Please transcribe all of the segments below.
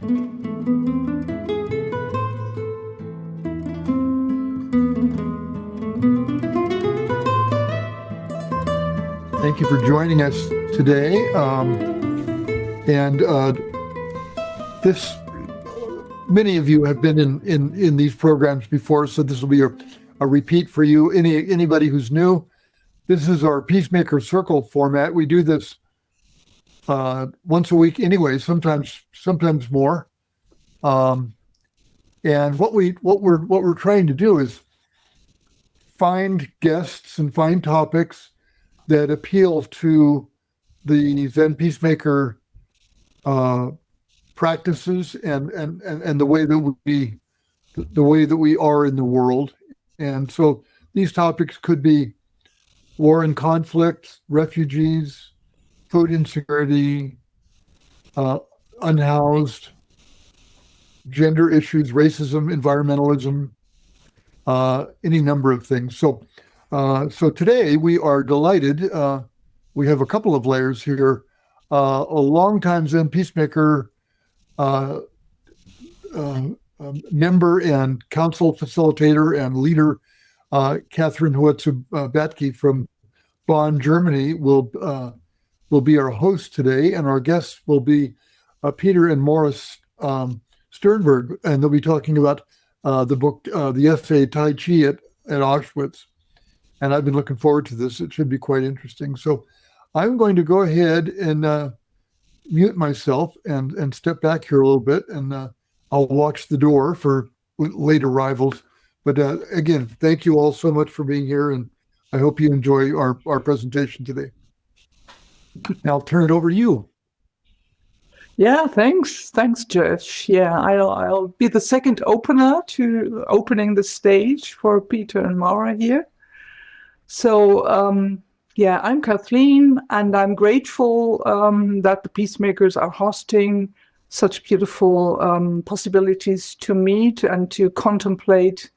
Thank you for joining us today. Many of you have been in these programs before, so this will be a repeat for you. Anybody who's new, this is our Peacemaker Circle format. We do this once a week anyway, sometimes more. And what we're trying to do is find guests and find topics that appeal to the Zen Peacemaker practices and the way that we are in the world. And so these topics could be war and conflict, refugees, food insecurity, unhoused, gender issues, racism, environmentalism, any number of things. So today we are delighted. We have a couple of layers here. A longtime Zen Peacemaker member and council facilitator and leader, Katharine Hoetsu Baetke from Bonn, Germany, will be our host today, and our guests will be Peter and Maura Sternberg, and they'll be talking about the book, the essay Tai Chi at Auschwitz. And I've been looking forward to this. It should be quite interesting. So I'm going to go ahead and mute myself and step back here a little bit, and I'll watch the door for late arrivals. But again, thank you all so much for being here, and I hope you enjoy our presentation today. Now I'll turn it over to you. Yeah, thanks, Josh. Yeah, I'll be the second opener to opening the stage for Peter and Maura here. So, I'm Kathleen, and I'm grateful that the Peacemakers are hosting such beautiful possibilities to meet and to contemplate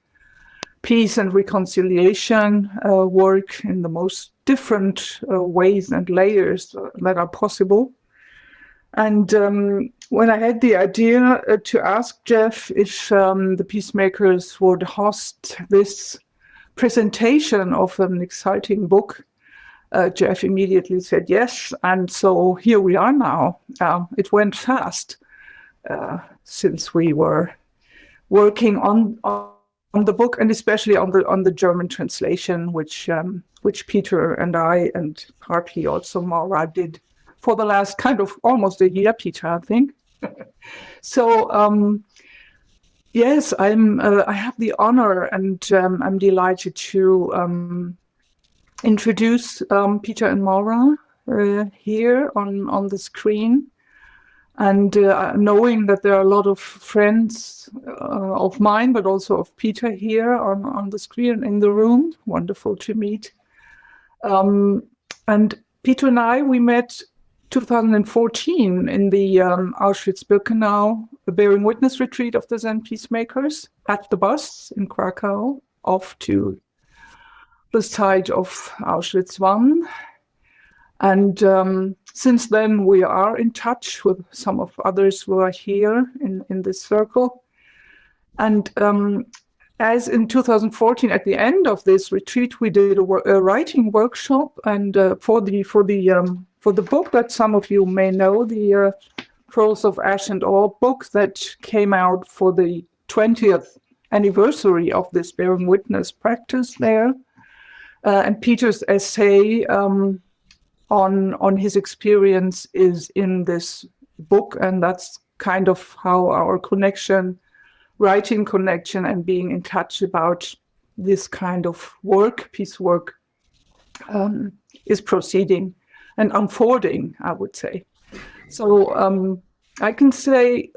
peace and reconciliation work in the most different ways and layers that are possible. And when I had the idea to ask Jeff if the Peacemakers would host this presentation of an exciting book, Jeff immediately said yes, and so here we are now. It went fast since we were working on the book, and especially on the German translation, which Peter and I, and partly also Maura, did for the last kind of almost a year, Peter, I think. So yes, I have the honor, and I'm delighted to introduce Peter and Maura here on the screen, and knowing that there are a lot of friends of mine, but also of Peter here on the screen in the room. Wonderful to meet. And Peter and I, we met 2014 in the Auschwitz-Birkenau bearing witness retreat of the Zen Peacemakers at the bus in Krakow, off to the site of Auschwitz I. And since then, we are in touch with some of others who are here in this circle. And as in 2014, at the end of this retreat, we did a writing workshop, and for the book that some of you may know, the Pearls of Ash and Ore book that came out for the 20th anniversary of this bearing witness practice there. And Peter's essay on his experience is in this book, and that's kind of how our writing connection and being in touch about this kind of work, peace work, is proceeding and unfolding, I would say. So I can say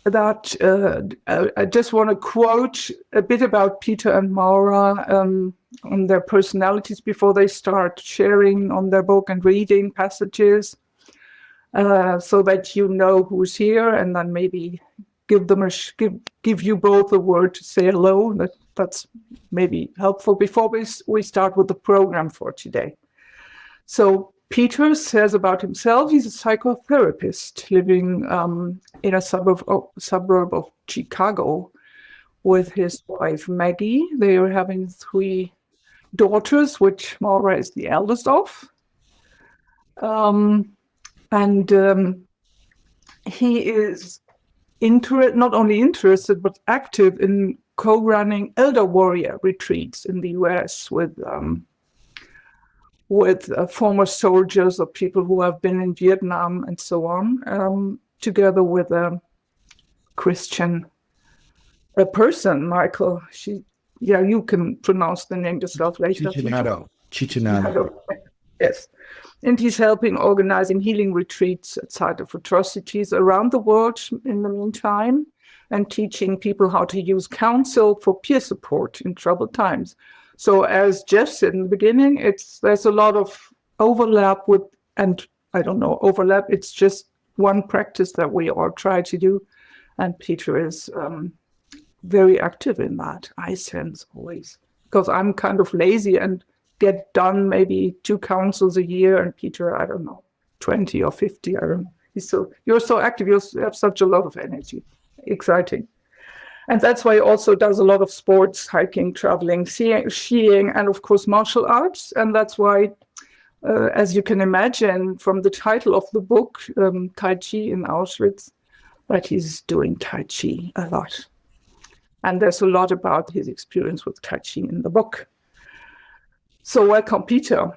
that I just want to quote a bit about Peter and Maura on their personalities before they start sharing on their book and reading passages, so that you know who's here, and then maybe give you both a word to say hello. That's maybe helpful before we start with the program for today. So Peter says about himself, he's a psychotherapist living in a suburb of Chicago with his wife Maggie. They are having 3 daughters, which Maura is the eldest of. He is not only interested but active in co-running elder warrior retreats in the US with former soldiers or people who have been in Vietnam and so on, together with a Christian person, Michael. You can pronounce the name yourself later. Chichinado. Yes. And he's helping organizing healing retreats at site of atrocities around the world in the meantime, and teaching people how to use counsel for peer support in troubled times. So as Jeff said in the beginning, there's a lot of overlap it's just one practice that we all try to do. And Peter is very active in that, I sense always. Because I'm kind of lazy and get done maybe 2 councils a year, and Peter, I don't know, 20 or 50, I don't know. You're so active, you have such a lot of energy. Exciting. And that's why he also does a lot of sports, hiking, traveling, skiing, and of course martial arts. And that's why, as you can imagine from the title of the book, Tai Chi in Auschwitz, that he's doing Tai Chi a lot. And there's a lot about his experience with Tai Chi in the book. So welcome, Peter.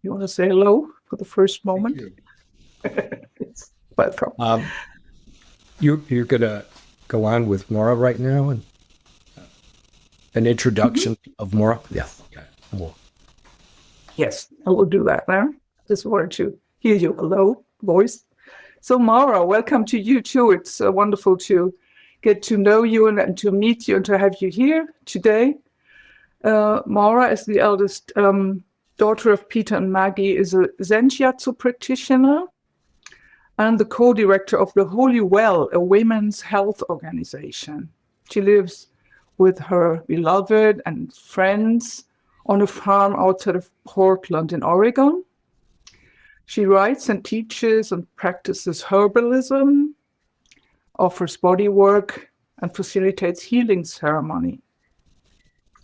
You want to say hello for the first moment? Welcome. You're going to go on with Maura right now, and an introduction of Maura? Yes. Okay. Cool. Yes, I will do that now. Just wanted to hear your hello voice. So Maura, welcome to you too. It's wonderful to get to know you and to meet you and to have you here today. Maura, is the eldest daughter of Peter and Maggie, is a Zen Shiatsu practitioner and the co-director of the Holy Well, a women's health organization. She lives with her beloved and friends on a farm outside of Portland in Oregon. She writes and teaches and practices herbalism, offers body work, and facilitates healing ceremony.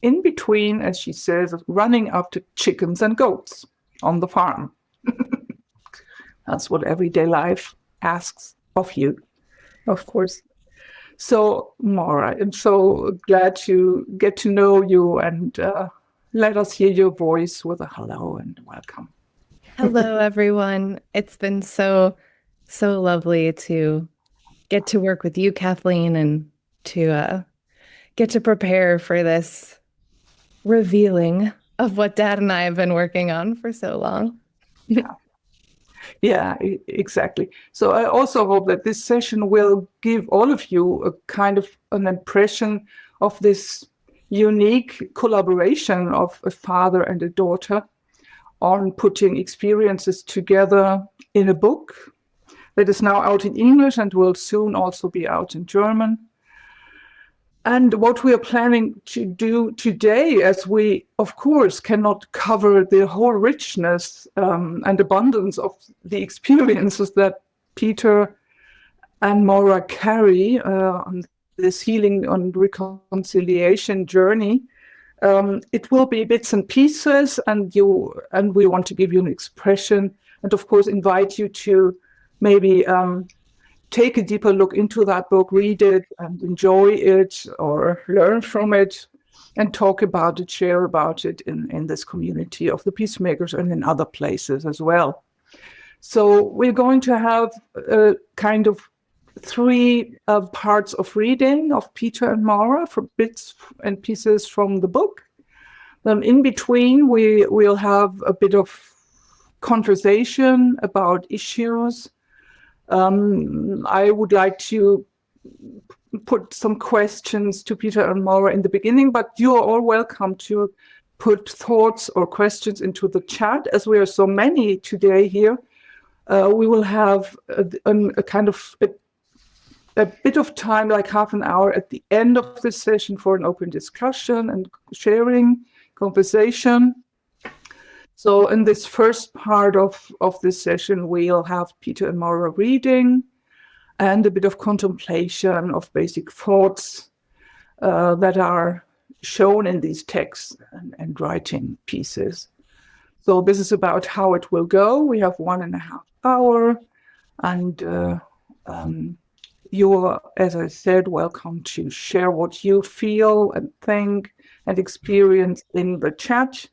In between, as she says, running after chickens and goats on the farm. That's what everyday life asks of you, of course. So, Maura, I'm so glad to get to know you, and let us hear your voice with a hello and welcome. Hello, everyone. It's been so lovely to get to work with you, Kathleen, and to get to prepare for this revealing of what Dad and I have been working on for so long. Yeah, exactly. So I also hope that this session will give all of you a kind of an impression of this unique collaboration of a father and a daughter on putting experiences together in a book that is now out in English and will soon also be out in German. And what we are planning to do today, as we, of course, cannot cover the whole richness and abundance of the experiences that Peter and Maura carry on this healing and reconciliation journey, it will be bits and pieces, and we want to give you an expression, and of course invite you to maybe take a deeper look into that book, read it and enjoy it or learn from it and talk about it, share about it in this community of the Peacemakers and in other places as well. So we're going to have kind of 3 parts of reading of Peter and Maura for bits and pieces from the book. Then in between, we'll have a bit of conversation about issues. I would like to put some questions to Peter and Maura in the beginning, but you are all welcome to put thoughts or questions into the chat. As we are so many today here, we will have a kind of a bit of time, like half an hour at the end of this session for an open discussion and sharing, conversation. So in this first part of this session, we'll have Peter and Maura reading and a bit of contemplation of basic thoughts that are shown in these texts and writing pieces. So this is about how it will go. We have 1.5 hours, and you are, as I said, welcome to share what you feel and think and experience in the chat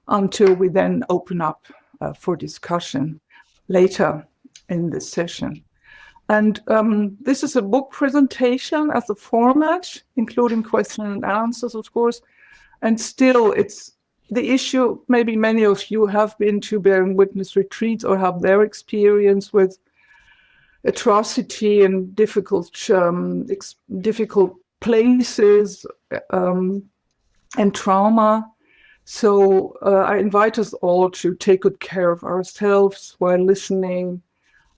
until we then open up for discussion later in this session. And this is a book presentation as a format, including questions and answers, of course. And still, it's the issue, maybe many of you have been to bearing witness retreats or have their experience with atrocity and difficult places and trauma. So I invite us all to take good care of ourselves while listening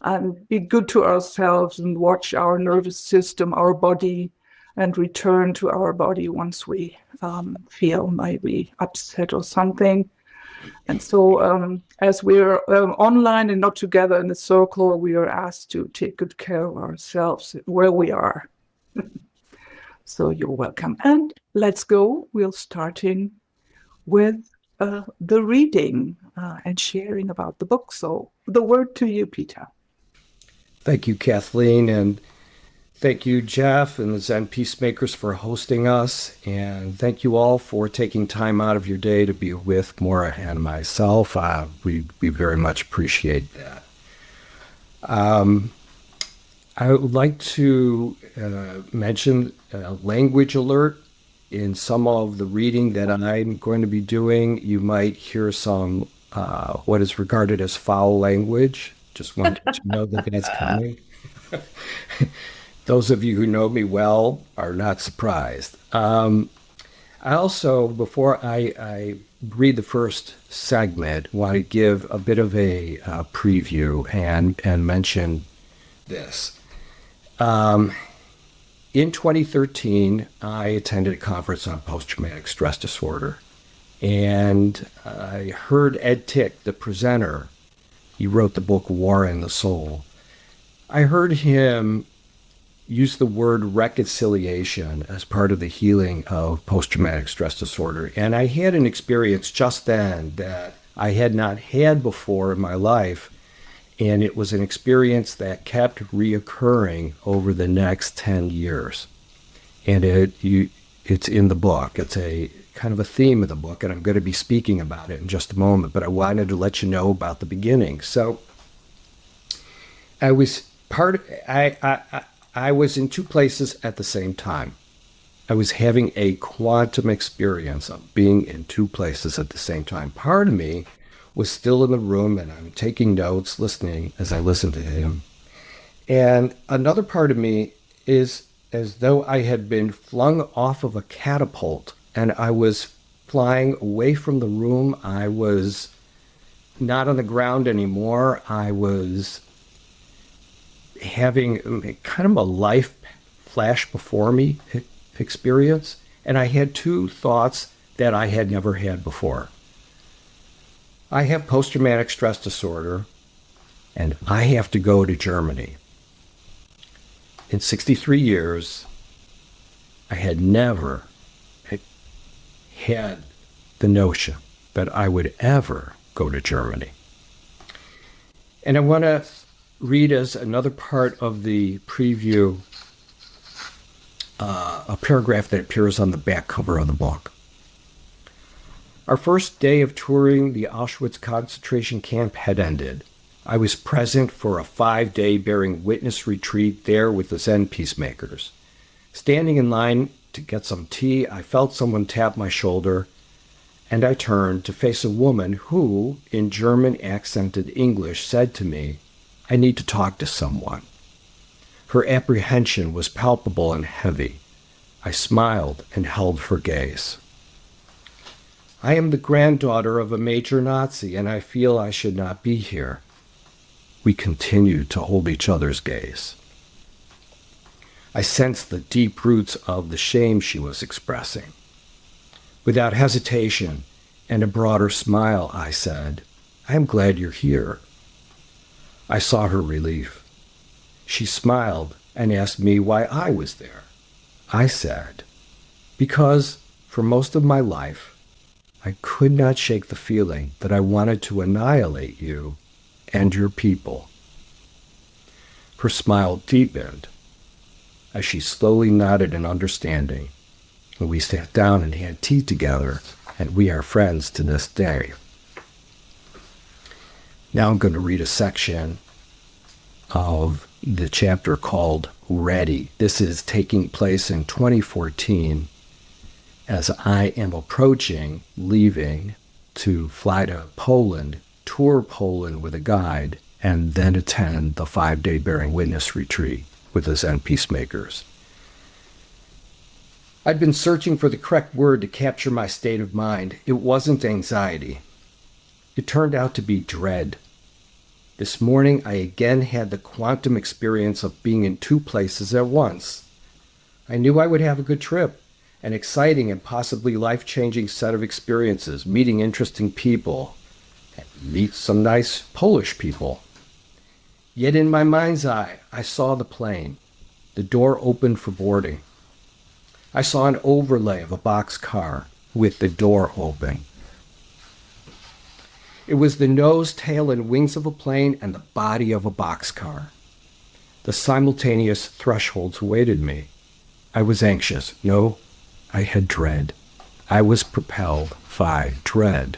and be good to ourselves and watch our nervous system, our body, and return to our body once we feel maybe upset or something. And so as we're online and not together in a circle, we are asked to take good care of ourselves where we are. So you're welcome. And let's go. We'll starting with the reading and sharing about the book. So the word to you, Peter. Thank you, Kathleen, and thank you, Jeff and the Zen Peacemakers for hosting us, and thank you all for taking time out of your day to be with Maura and myself. We very much appreciate that. I would like to mention a language alert. In some of the reading that I'm going to be doing, you might hear some what is regarded as foul language. Just wanted to know that that's coming. Those of you who know me well are not surprised. I also, before I read the first segment, want to give a bit of a preview and mention this. In 2013, I attended a conference on post-traumatic stress disorder, and I heard Ed Tick, the presenter. He wrote the book War and the Soul. I heard him use the word reconciliation as part of the healing of post-traumatic stress disorder. And I had an experience just then that I had not had before in my life. And it was an experience that kept reoccurring over the next 10 years. And it's in the book. It's a kind of a theme of the book, and I'm going to be speaking about it in just a moment, but I wanted to let you know about the beginning. So I was in two places at the same time. I was having a quantum experience of being in two places at the same time. Part of me was still in the room, and I'm taking notes, listening as I listen to him. And another part of me is as though I had been flung off of a catapult, and I was flying away from the room. I was not on the ground anymore. I was having kind of a life flash before me experience, and I had two thoughts that I had never had before. I have post-traumatic stress disorder, and I have to go to Germany. In 63 years, I had never had the notion that I would ever go to Germany. And I want to read as another part of the preview a paragraph that appears on the back cover of the book. Our first day of touring the Auschwitz concentration camp had ended. I was present for a 5-day bearing witness retreat there with the Zen Peacemakers. Standing in line to get some tea, I felt someone tap my shoulder, and I turned to face a woman who, in German accented English, said to me, "I need to talk to someone." Her apprehension was palpable and heavy. I smiled and held her gaze. "I am the granddaughter of a major Nazi, and I feel I should not be here." We continued to hold each other's gaze. I sensed the deep roots of the shame she was expressing. Without hesitation, and a broader smile, I said, "I am glad you're here." I saw her relief. She smiled and asked me why I was there. I said, "Because for most of my life, I could not shake the feeling that I wanted to annihilate you and your people." Her smile deepened as she slowly nodded in understanding, and we sat down and had tea together, and we are friends to this day. Now I'm going to read a section of the chapter called Ready. This is taking place in 2014 as I am approaching leaving to fly to Poland, tour Poland with a guide, and then attend the 5-day Bearing Witness retreat with the Zen Peacemakers. I'd been searching for the correct word to capture my state of mind. It wasn't anxiety. It turned out to be dread. This morning, I again had the quantum experience of being in two places at once. I knew I would have a good trip, an exciting and possibly life-changing set of experiences, meeting interesting people, and meet some nice Polish people. Yet in my mind's eye, I saw the plane. The door opened for boarding. I saw an overlay of a boxcar with the door open. It was the nose, tail, and wings of a plane and the body of a boxcar. The simultaneous thresholds awaited me. I was anxious. No, I had dread. I was propelled by dread.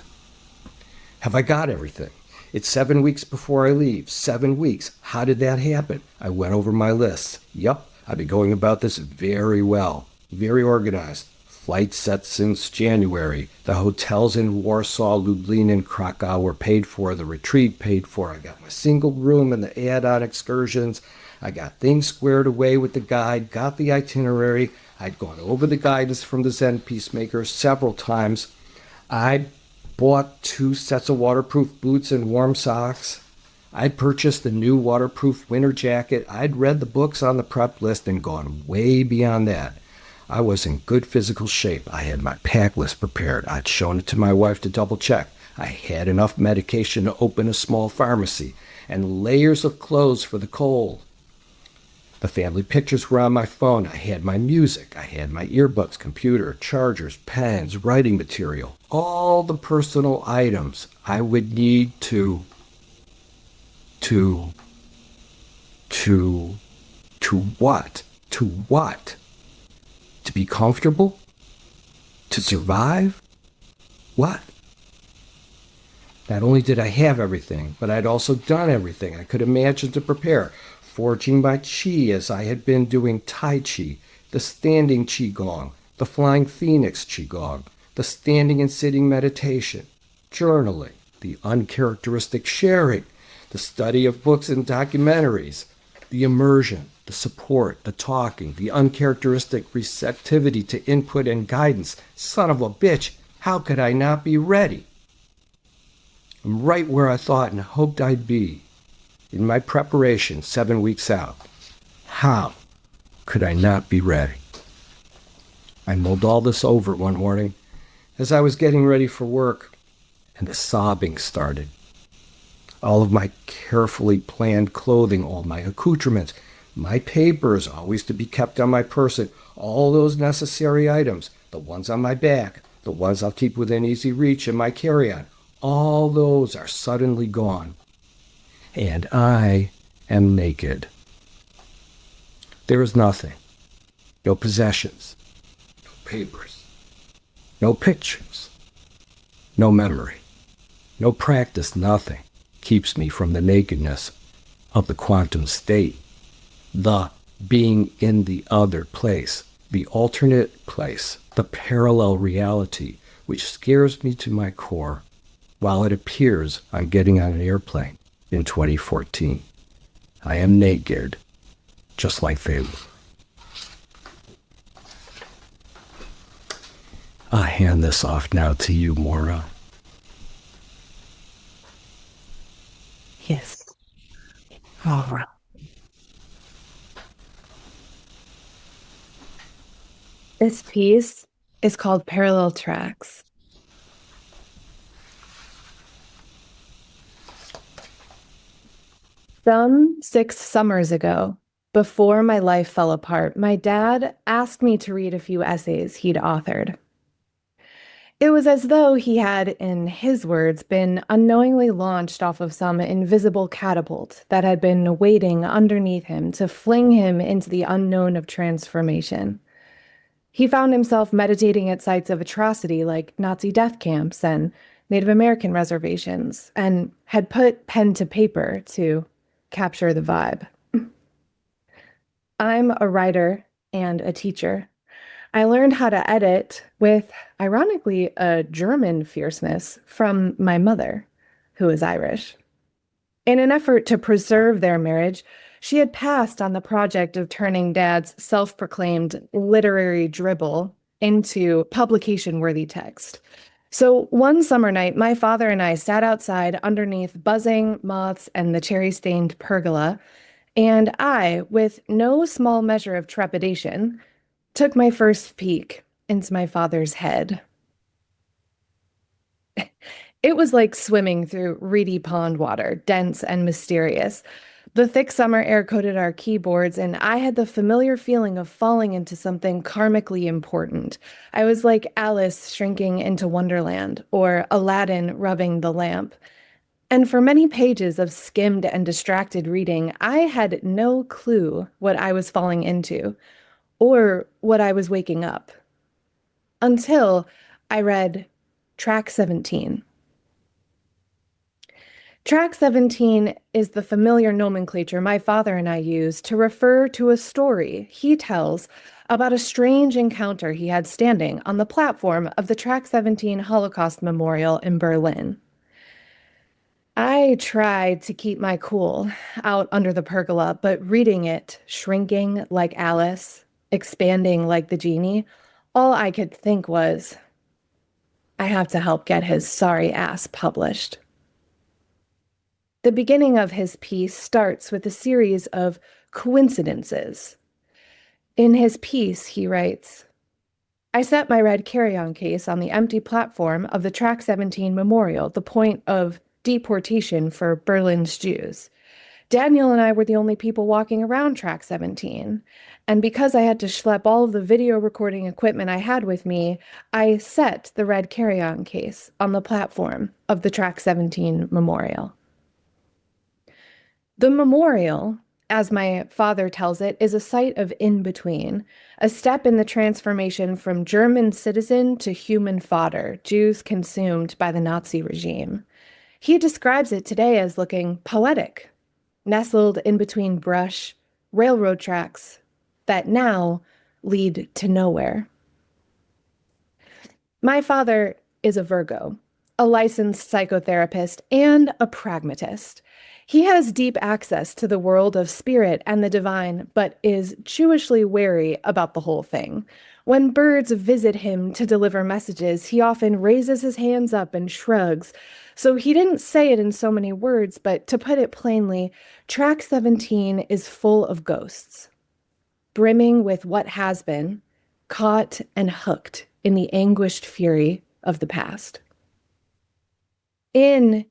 Have I got everything? It's 7 weeks before I leave. 7 weeks. How did that happen? I went over my list. Yup, I've been going about this very well. Very organized. Flights set since January. The hotels in Warsaw, Lublin, and Krakow were paid for. The retreat paid for. I got my single room and the add-on excursions. I got things squared away with the guide, got the itinerary. I'd gone over the guidance from the Zen Peacemakers several times. I bought 2 sets of waterproof boots and warm socks. I'd purchased the new waterproof winter jacket. I'd read the books on the prep list and gone way beyond that. I was in good physical shape. I had my pack list prepared. I'd shown it to my wife to double check. I had enough medication to open a small pharmacy and layers of clothes for the cold. The family pictures were on my phone. I had my music. I had my earbuds, computer, chargers, pens, writing material. All the personal items I would need to what? To what? To be comfortable? To survive? What? Not only did I have everything, but I'd also done everything I could imagine to prepare, forging my Qi as I had been doing Tai Chi, the standing Qigong, the flying phoenix Qigong, the standing and sitting meditation, journaling, the uncharacteristic sharing, the study of books and documentaries, the immersion, the support, the talking, the uncharacteristic receptivity to input and guidance. Son of a bitch, how could I not be ready? I'm right where I thought and hoped I'd be in my preparation 7 weeks out. How could I not be ready? I mulled all this over one morning as I was getting ready for work, and the sobbing started. All of my carefully planned clothing, all my accoutrements, my papers always to be kept on my person, all those necessary items, the ones on my back, the ones I'll keep within easy reach in my carry-on, all those are suddenly gone. And I am naked. There is nothing. No possessions. No papers. No pictures. No memory. No practice, nothing keeps me from the nakedness of the quantum state. The being in the other place, the alternate place, the parallel reality, which scares me to my core while it appears I'm getting on an airplane in 2014. I am naked, just like they were. I hand this off now to you, Maura. Yes. All right. This piece is called Parallel Tracks. Some 6 summers ago, before my life fell apart, my dad asked me to read a few essays he'd authored. It was as though he had, in his words, been unknowingly launched off of some invisible catapult that had been waiting underneath him to fling him into the unknown of transformation. He found himself meditating at sites of atrocity like Nazi death camps and Native American reservations, and had put pen to paper to capture the vibe. I'm a writer and a teacher. I learned how to edit with, ironically, a German fierceness from my mother, who is Irish. In an effort to preserve their marriage, she had passed on the project of turning Dad's self-proclaimed literary dribble into publication-worthy text. So one summer night, my father and I sat outside underneath buzzing moths and the cherry-stained pergola, and I, with no small measure of trepidation, took my first peek into my father's head. It was like swimming through reedy pond water, dense and mysterious. The thick summer air coated our keyboards, and I had the familiar feeling of falling into something karmically important. I was like Alice shrinking into Wonderland, or Aladdin rubbing the lamp. And for many pages of skimmed and distracted reading, I had no clue what I was falling into, or what I was waking up, until I read Track 17. Track 17 is the familiar nomenclature my father and I use to refer to a story he tells about a strange encounter he had standing on the platform of the Track 17 Holocaust Memorial in Berlin. I tried to keep my cool out under the pergola, but reading it, shrinking like Alice, expanding like the genie, all I could think was, I have to help get his sorry ass published. The beginning of his piece starts with a series of coincidences. In his piece, he writes, I set my red carry-on case on the empty platform of the Track 17 Memorial, the point of deportation for Berlin's Jews. Daniel and I were the only people walking around Track 17, and because I had to schlep all of the video recording equipment I had with me, I set the red carry-on case on the platform of the Track 17 Memorial. The memorial, as my father tells it, is a site of in-between, a step in the transformation from German citizen to human fodder, Jews consumed by the Nazi regime. He describes it today as looking poetic, nestled in between brush, railroad tracks that now lead to nowhere. My father is a Virgo, a licensed psychotherapist, and a pragmatist. He has deep access to the world of spirit and the divine, but is Jewishly wary about the whole thing. When birds visit him to deliver messages, he often raises his hands up and shrugs. So he didn't say it in so many words, but to put it plainly, Track 17 is full of ghosts, brimming with what has been, caught and hooked in the anguished fury of the past. In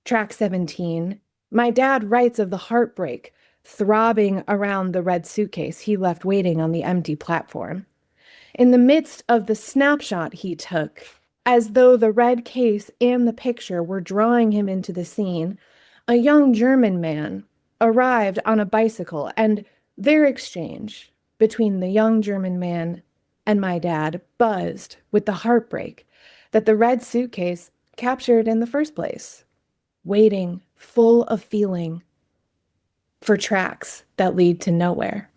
Track 17, my dad writes of the heartbreak throbbing around the red suitcase he left waiting on the empty platform. In the midst of the snapshot he took, as though the red case and the picture were drawing him into the scene, a young German man arrived on a bicycle, and their exchange between the young German man and my dad buzzed with the heartbreak that the red suitcase captured in the first place, waiting, full of feeling, for tracks that lead to nowhere.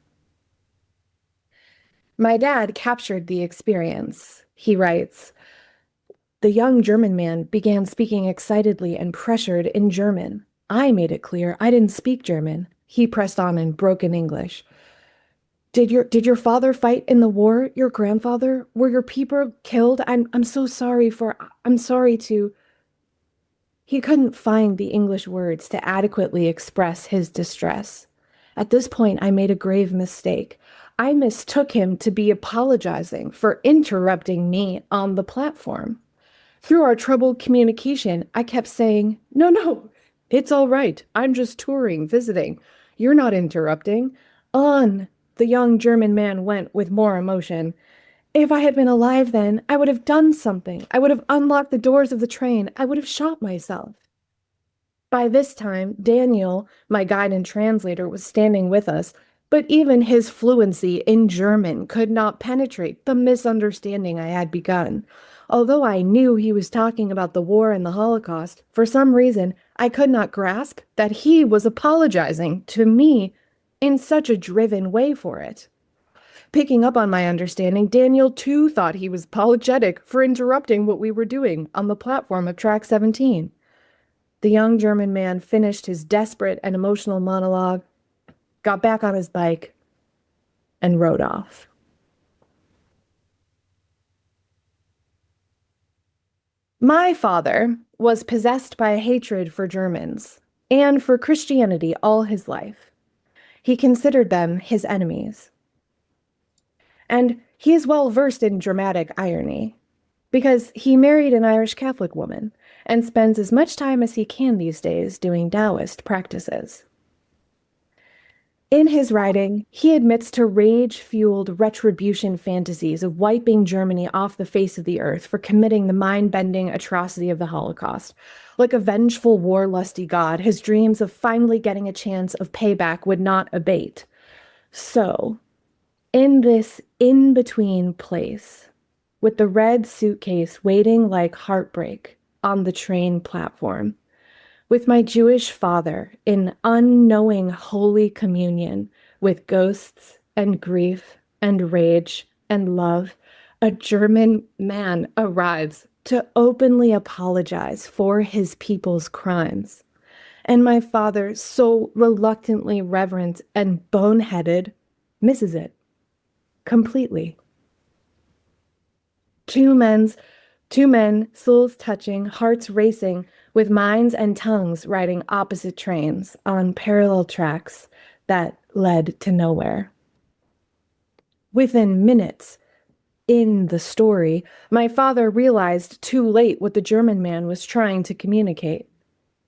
My dad captured the experience. He writes, the young German man began speaking excitedly and pressured in German. I made it clear I didn't speak German. He pressed on in broken English. Did your father fight in the war? Your grandfather? Were your people killed? I'm so sorry to... He couldn't find the English words to adequately express his distress. At this point, I made a grave mistake. I mistook him to be apologizing for interrupting me on the platform. Through our troubled communication, I kept saying, no, It's all right. I'm just touring, visiting. You're not interrupting. On, the young German man went with more emotion. If I had been alive then, I would have done something. I would have unlocked the doors of the train. I would have shot myself. By this time, Daniel, my guide and translator, was standing with us, but even his fluency in German could not penetrate the misunderstanding I had begun. Although I knew he was talking about the war and the Holocaust, for some reason I could not grasp that he was apologizing to me in such a driven way for it. Picking up on my understanding, Daniel too thought he was apologetic for interrupting what we were doing on the platform of track 17. The young German man finished his desperate and emotional monologue, got back on his bike, and rode off. My father was possessed by a hatred for Germans and for Christianity all his life. He considered them his enemies. And he is well versed in dramatic irony, because he married an Irish Catholic woman and spends as much time as he can these days doing Taoist practices. In his writing, he admits to rage-fueled retribution fantasies of wiping Germany off the face of the earth for committing the mind-bending atrocity of the Holocaust. Like a vengeful, war-lusty god, his dreams of finally getting a chance of payback would not abate. So, in this in-between place, with the red suitcase waiting like heartbreak on the train platform, with my Jewish father in unknowing holy communion with ghosts and grief and rage and love, a German man arrives to openly apologize for his people's crimes. And my father, so reluctantly reverent and boneheaded, misses it completely. Two men, souls touching, hearts racing, with minds and tongues riding opposite trains on parallel tracks that led to nowhere. Within minutes, in the story, my father realized too late what the German man was trying to communicate.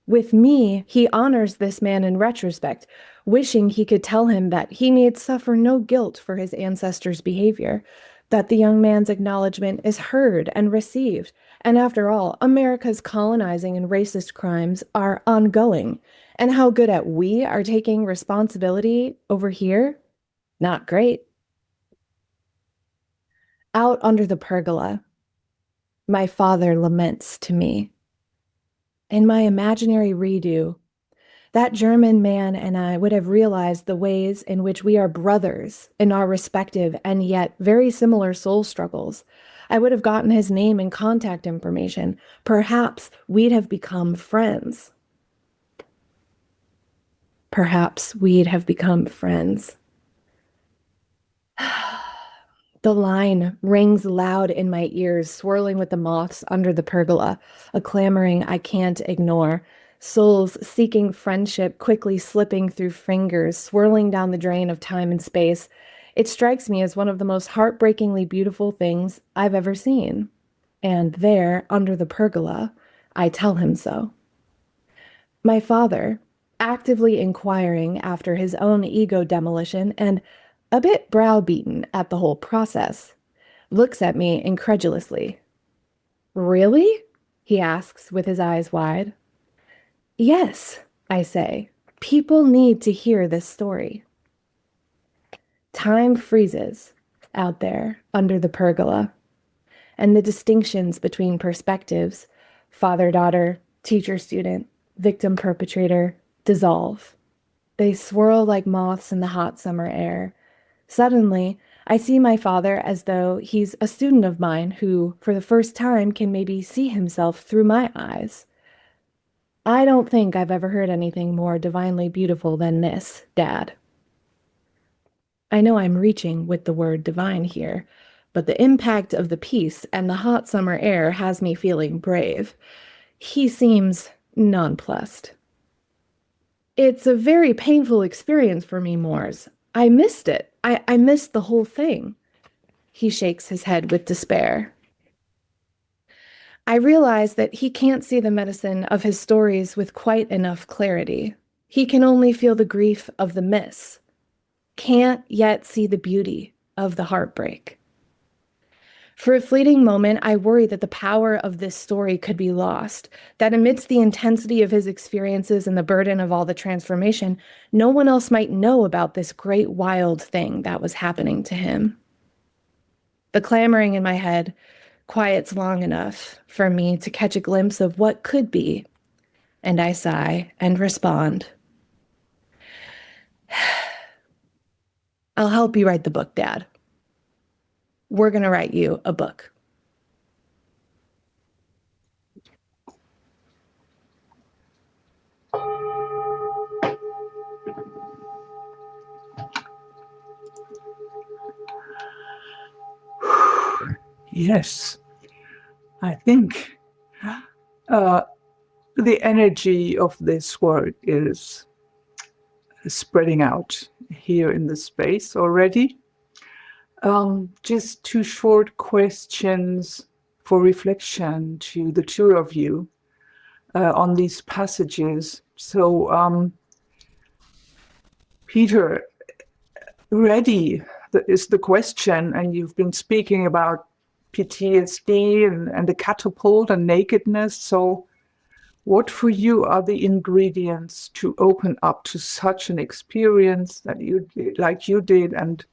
With me, he honors this man in retrospect, wishing he could tell him that he need suffer no guilt for his ancestors' behavior, that the young man's acknowledgement is heard and received, and after all, America's colonizing and racist crimes are ongoing, and how good at we are taking responsibility over here? Not great. Out under the pergola, my father laments to me. In my imaginary redo, that German man and I would have realized the ways in which we are brothers in our respective and yet very similar soul struggles. I would have gotten his name and contact information. Perhaps we'd have become friends. Perhaps we'd have become friends. The line rings loud in my ears, swirling with the moths under the pergola, a clamoring I can't ignore. Souls seeking friendship, quickly slipping through fingers, swirling down the drain of time and space. It strikes me as one of the most heartbreakingly beautiful things I've ever seen. And there, under the pergola, I tell him so. My father, actively inquiring after his own ego demolition and a bit browbeaten at the whole process, looks at me incredulously. Really? He asks with his eyes wide. Yes, I say. People need to hear this story. Time freezes out there under the pergola, and the distinctions between perspectives, father-daughter, teacher-student, victim-perpetrator, dissolve. They swirl like moths in the hot summer air. Suddenly, I see my father as though he's a student of mine who, for the first time, can maybe see himself through my eyes. I don't think I've ever heard anything more divinely beautiful than this, Dad. I know I'm reaching with the word divine here, but the impact of the piece and the hot summer air has me feeling brave. He seems nonplussed. It's a very painful experience for me, Moors. I missed it. I missed the whole thing. He shakes his head with despair. I realize that he can't see the medicine of his stories with quite enough clarity. He can only feel the grief of the miss, can't yet see the beauty of the heartbreak. For a fleeting moment, I worry that the power of this story could be lost, that amidst the intensity of his experiences and the burden of all the transformation, no one else might know about this great wild thing that was happening to him. The clamoring in my head quiets long enough for me to catch a glimpse of what could be, and I sigh and respond, I'll help you write the book, Dad. We're going to write you a book. Yes, I think the energy of this work is spreading out here in the space already. Just two short questions for reflection to the two of you on these passages. So, Peter, ready is the question, and you've been speaking about PTSD and the catapult and nakedness. So what for you are the ingredients to open up to such an experience that you did, like you did, and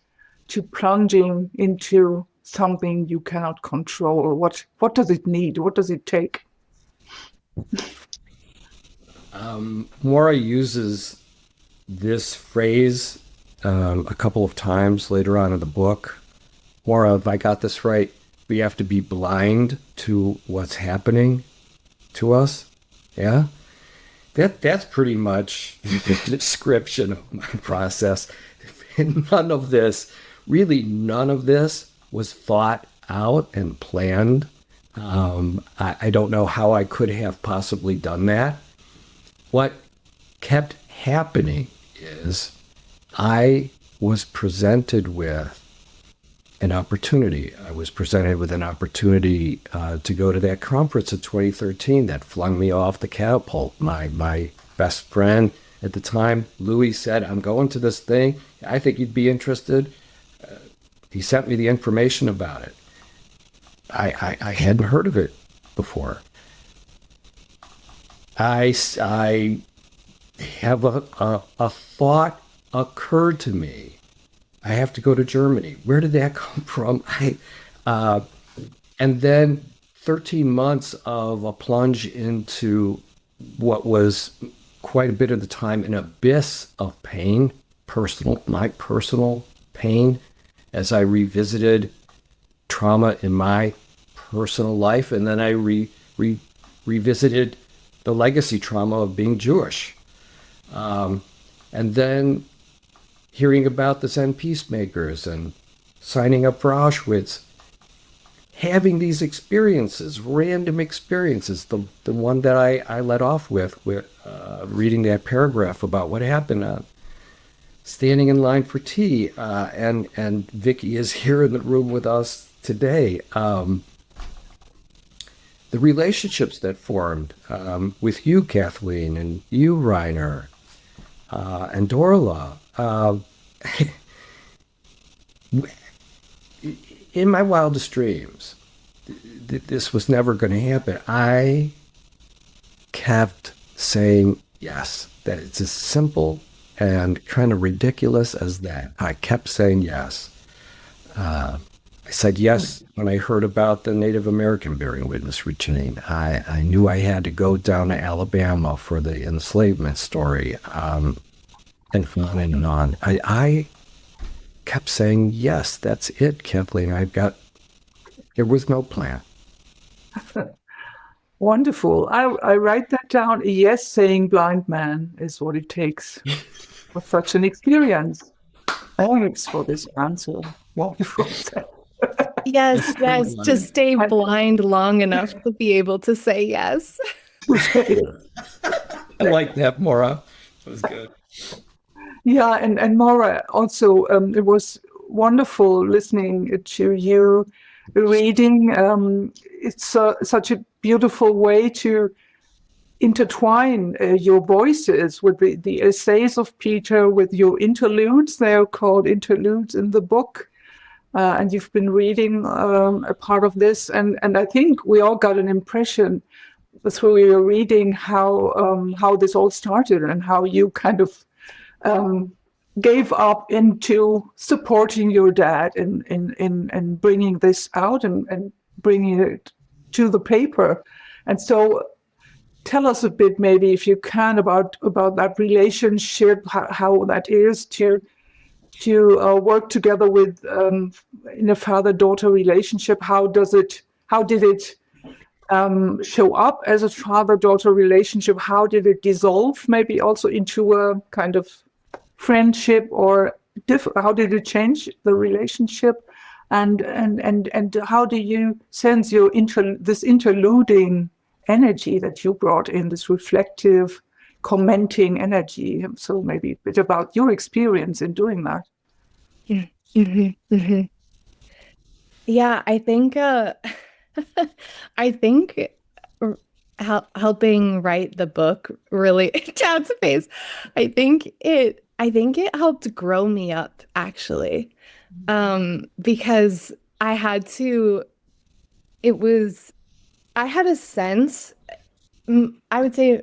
to plunging into something you cannot control? What does it need? What does it take? Maura uses this phrase a couple of times later on in the book. Maura, if I got this right, we have to be blind to what's happening to us. Yeah? That's pretty much the description of my process. None of this was thought out and planned. I don't know how I could have possibly done that. What kept happening is I was presented with an opportunity. I was presented with an opportunity to go to that conference in 2013 that flung me off the catapult. My best friend at the time, Louis, said, I'm going to this thing. I think you'd be interested. He sent me the information about it. I hadn't heard of it before. I have a thought occurred to me. I have to go to Germany. Where did that come from? And then 13 months of a plunge into what was quite a bit of the time an abyss of pain, my personal pain, as I revisited trauma in my personal life. And then I revisited the legacy trauma of being Jewish. And then hearing about the Zen Peacemakers and signing up for Auschwitz, having these experiences, random experiences, the one that I led off with reading that paragraph about what happened, standing in line for tea, and Vicky is here in the room with us today. The relationships that formed with you, Kathleen, and you, Reiner, and Dorla. In my wildest dreams, this was never going to happen. I kept saying yes, that it's as simple and kind of ridiculous as that. I kept saying yes. I said yes when I heard about the Native American bearing witness routine. I knew I had to go down to Alabama for the enslavement story. And on and on. I kept saying, yes, that's it, Kathleen. There was no plan. Wonderful. I write that down. A yes-saying blind man is what it takes for such an experience. Thanks for this answer. Wonderful. Yes, to stay blind long enough to be able to say yes. I like that, Maura. That was good. Yeah, and Maura, also, it was wonderful listening to you reading. It's such a beautiful way to intertwine your voices with the essays of Peter, with your interludes. They are called interludes in the book. And you've been reading a part of this. And I think we all got an impression through your reading how this all started and how you kind of gave up into supporting your dad in bringing this out and bringing it to the paper. And so tell us a bit, maybe, if you can, about that relationship, how that is to work together with in a father-daughter relationship. How did it show up as a father-daughter relationship? How did it dissolve, maybe also into a kind of friendship, or how did it change the relationship? And how do you sense this interluding energy that you brought in, this reflective, commenting energy? So maybe a bit about your experience in doing that. Yeah, I think helping write the book really down to face. I think it helped grow me up, actually, because I had a sense. I would say,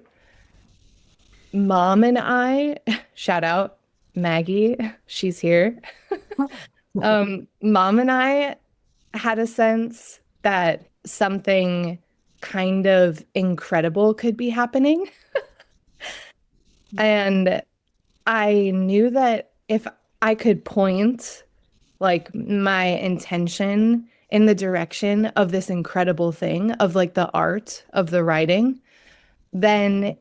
Mom and I, shout out Maggie, she's here. Mom and I had a sense that something kind of incredible could be happening. And I knew that if I could point like my intention in the direction of this incredible thing, of like the art of the writing, then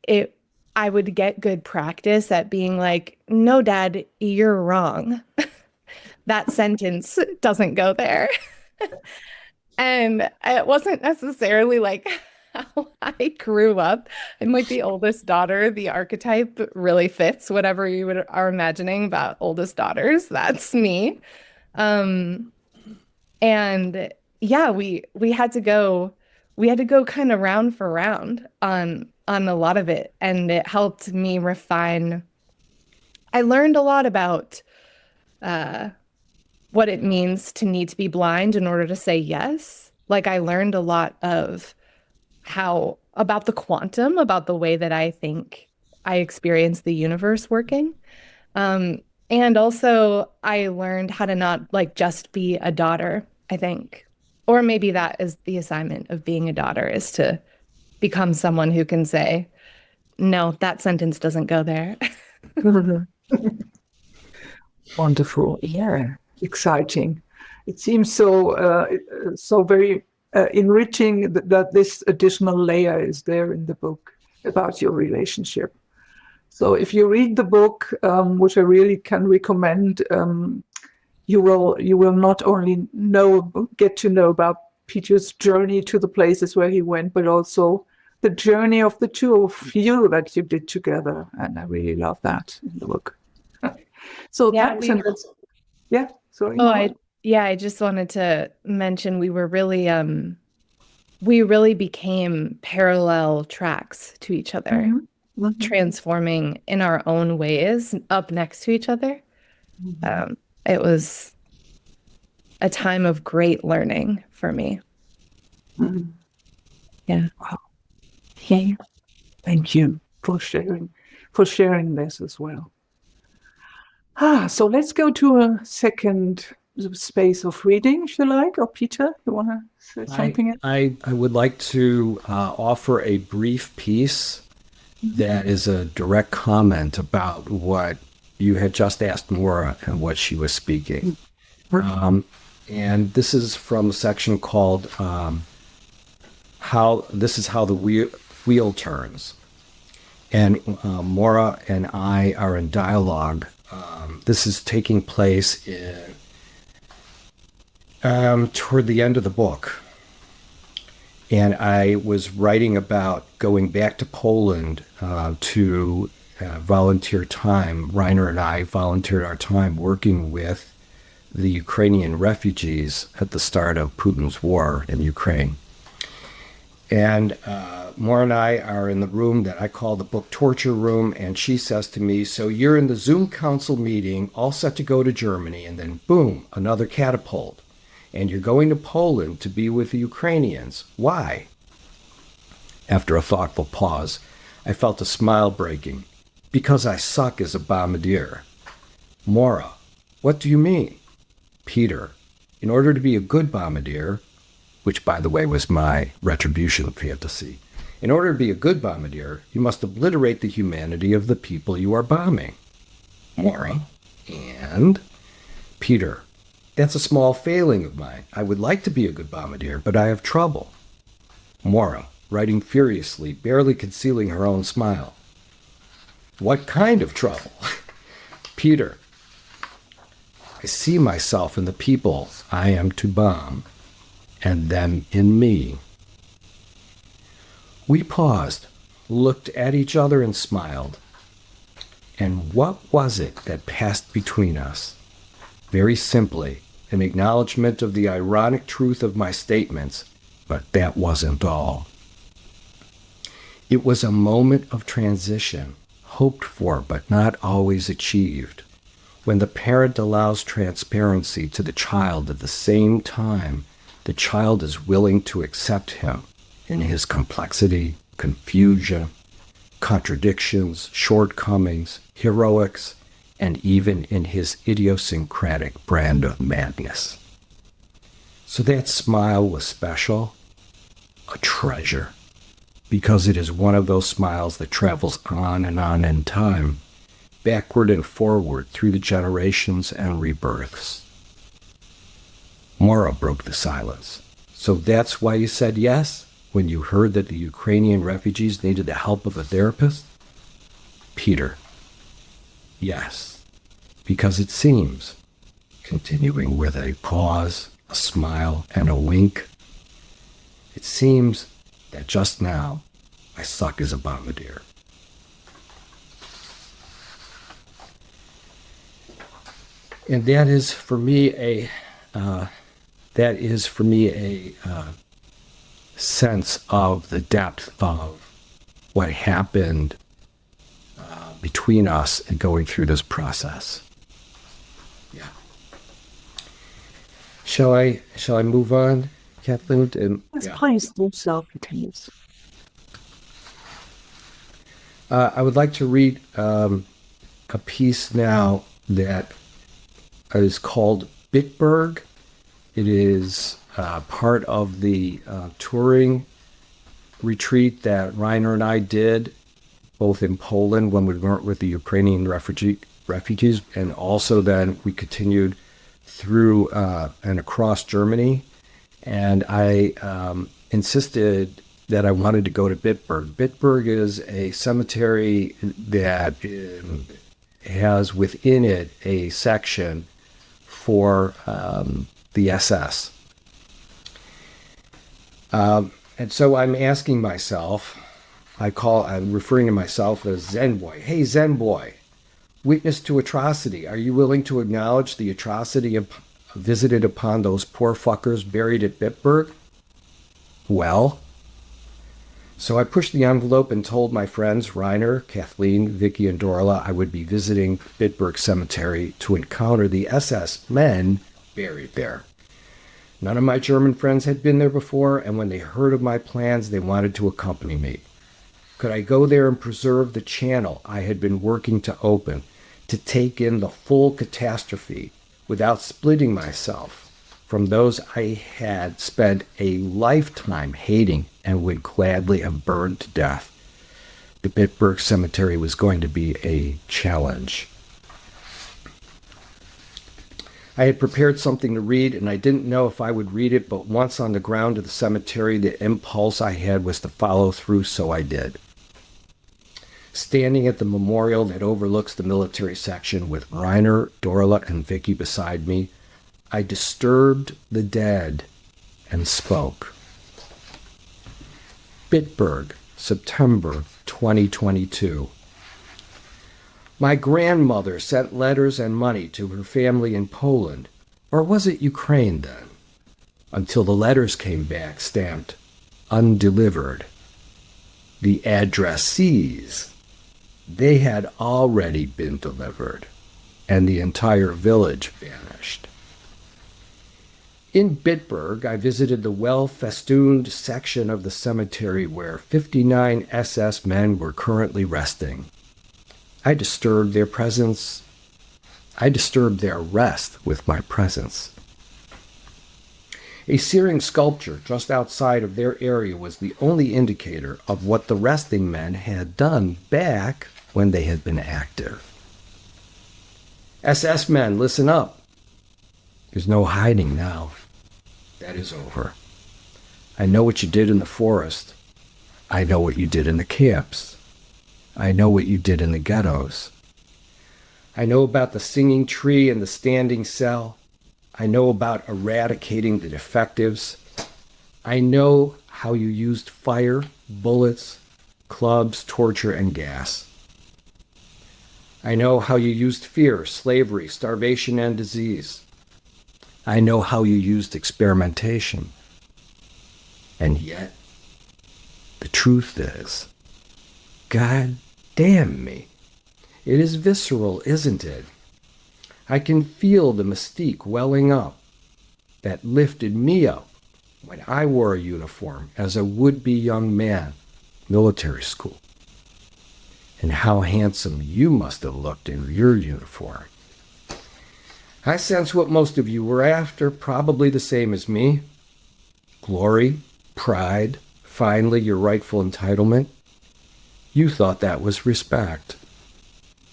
I would get good practice at being like, no, Dad, you're wrong. That sentence doesn't go there. And it wasn't necessarily like how I grew up. I'm like the oldest daughter. The archetype really fits whatever you are imagining about oldest daughters. That's me. And yeah, we had to go kind of round for round on a lot of it, and it helped me refine. I learned a lot about what it means to need to be blind in order to say yes. Like, I learned a lot of about the quantum, about the way that I think I experience the universe working. And also I learned how to not like just be a daughter, I think. Or maybe that is the assignment of being a daughter, is to become someone who can say, no, that sentence doesn't go there. Wonderful. Yeah. Exciting. It seems so very enriching that this additional layer is there in the book about your relationship. So if you read the book, which I really can recommend, you will not only get to know about Peter's journey to the places where he went, but also the journey of the two of you that you did together. And I really love that in the book. So yeah, sorry. I just wanted to mention we really became parallel tracks to each other, mm-hmm. transforming in our own ways up next to each other. Mm-hmm. It was a time of great learning for me. Mm-hmm. Yeah. Wow. Yeah. Thank you for sharing this as well. So let's go to a second space of reading, if you like. Or Peter, you want to say something? I would like to offer a brief piece that is a direct comment about what you had just asked Maura and what she was speaking. And this is from a section called how the wheel turns. And Maura and I are in dialogue. This is taking place toward the end of the book. And I was writing about going back to Poland to volunteer time. Reiner and I volunteered our time working with the Ukrainian refugees at the start of Putin's war in Ukraine. And Maura and I are in the room that I call the book torture room, and she says to me, so you're in the Zoom council meeting, all set to go to Germany, and then boom, another catapult. And you're going to Poland to be with the Ukrainians. Why? After a thoughtful pause, I felt a smile breaking. Because I suck as a bombardier. Maura, what do you mean? Peter, in order to be a good bombardier, which by the way was my retribution fantasy, in order to be a good bombardier, you must obliterate the humanity of the people you are bombing. Maura, and? Peter, that's a small failing of mine. I would like to be a good bombardier, but I have trouble. Maura, writing furiously, barely concealing her own smile. What kind of trouble? Peter, I see myself in the people I am to bomb, and them in me. We paused, looked at each other and smiled. And what was it that passed between us? Very simply, an acknowledgement of the ironic truth of my statements, but that wasn't all. It was a moment of transition, hoped for but not always achieved, when the parent allows transparency to the child at the same time the child is willing to accept him in his complexity, confusion, contradictions, shortcomings, heroics, and even in his idiosyncratic brand of madness. So that smile was special, a treasure, because it is one of those smiles that travels on in time, backward and forward through the generations and rebirths. Maura broke the silence. So that's why you said yes when you heard that the Ukrainian refugees needed the help of a therapist? Peter, yes, because it seems, continuing with a pause, a smile, and a wink, it seems that just now I suck as a bombardier. And that is for me a sense of the depth of what happened between us and going through this process. Yeah. Shall I move on, Kathleen? Yes, please do so, please. I would like to read a piece now that is called Bitburg. It is part of the touring retreat that Reiner and I did, both in Poland when we weren't with the Ukrainian refugees, and also then we continued through and across Germany. And I insisted that I wanted to go to Bitburg. Bitburg is a cemetery that has within it a section for the SS. And so I'm asking myself, I'm referring to myself as Zen Boy. Hey, Zen Boy, witness to atrocity. Are you willing to acknowledge the atrocity visited upon those poor fuckers buried at Bitburg? Well, so I pushed the envelope and told my friends, Reiner, Kathleen, Vicky, and Dorla, I would be visiting Bitburg Cemetery to encounter the SS men buried there. None of my German friends had been there before, and when they heard of my plans, they wanted to accompany me. Could I go there and preserve the channel I had been working to open, to take in the full catastrophe without splitting myself from those I had spent a lifetime hating and would gladly have burned to death? The Bitburg Cemetery was going to be a challenge. I had prepared something to read, and I didn't know if I would read it, but once on the ground of the cemetery, the impulse I had was to follow through, so I did. Standing at the memorial that overlooks the military section with Reiner, Dorla, and Vicky beside me, I disturbed the dead and spoke. Bitburg, September 2022. My grandmother sent letters and money to her family in Poland. Or was it Ukraine then? Until the letters came back stamped undelivered. The addressees, they had already been delivered, and the entire village vanished. In Bitburg, I visited the well-festooned section of the cemetery where 59 SS men were currently resting. I disturbed their rest with my presence. A searing sculpture just outside of their area was the only indicator of what the resting men had done back when they had been active. SS men, listen up. There's no hiding now. That is over. I know what you did in the forest. I know what you did in the camps. I know what you did in the ghettos. I know about the singing tree and the standing cell. I know about eradicating the defectives. I know how you used fire, bullets, clubs, torture, and gas. I know how you used fear, slavery, starvation, and disease. I know how you used experimentation. And yet, the truth is, God damn me, it is visceral, isn't it? I can feel the mystique welling up that lifted me up when I wore a uniform as a would-be young man, military school. And how handsome you must have looked in your uniform. I sense what most of you were after, probably the same as me. Glory, pride, finally your rightful entitlement. You thought that was respect.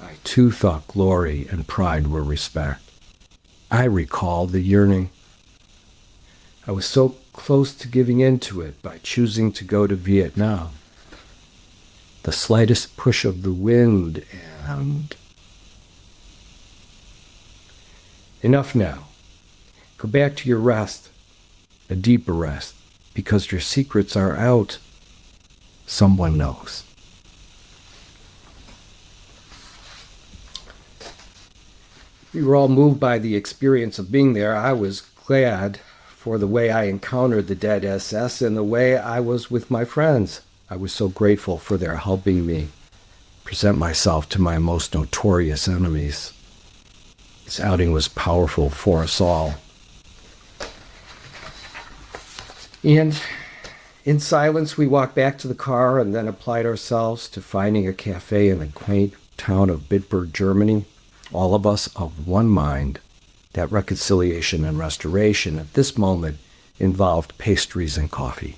I too thought glory and pride were respect. I recall the yearning. I was so close to giving in to it by choosing to go to Vietnam. The slightest push of the wind and... Enough now. Go back to your rest, a deeper rest, because your secrets are out. Someone knows. We were all moved by the experience of being there. I was glad for the way I encountered the dead SS and the way I was with my friends. I was so grateful for their helping me present myself to my most notorious enemies. This outing was powerful for us all. And in silence, we walked back to the car and then applied ourselves to finding a cafe in the quaint town of Bitburg, Germany. All of us of one mind that reconciliation and restoration at this moment involved pastries and coffee.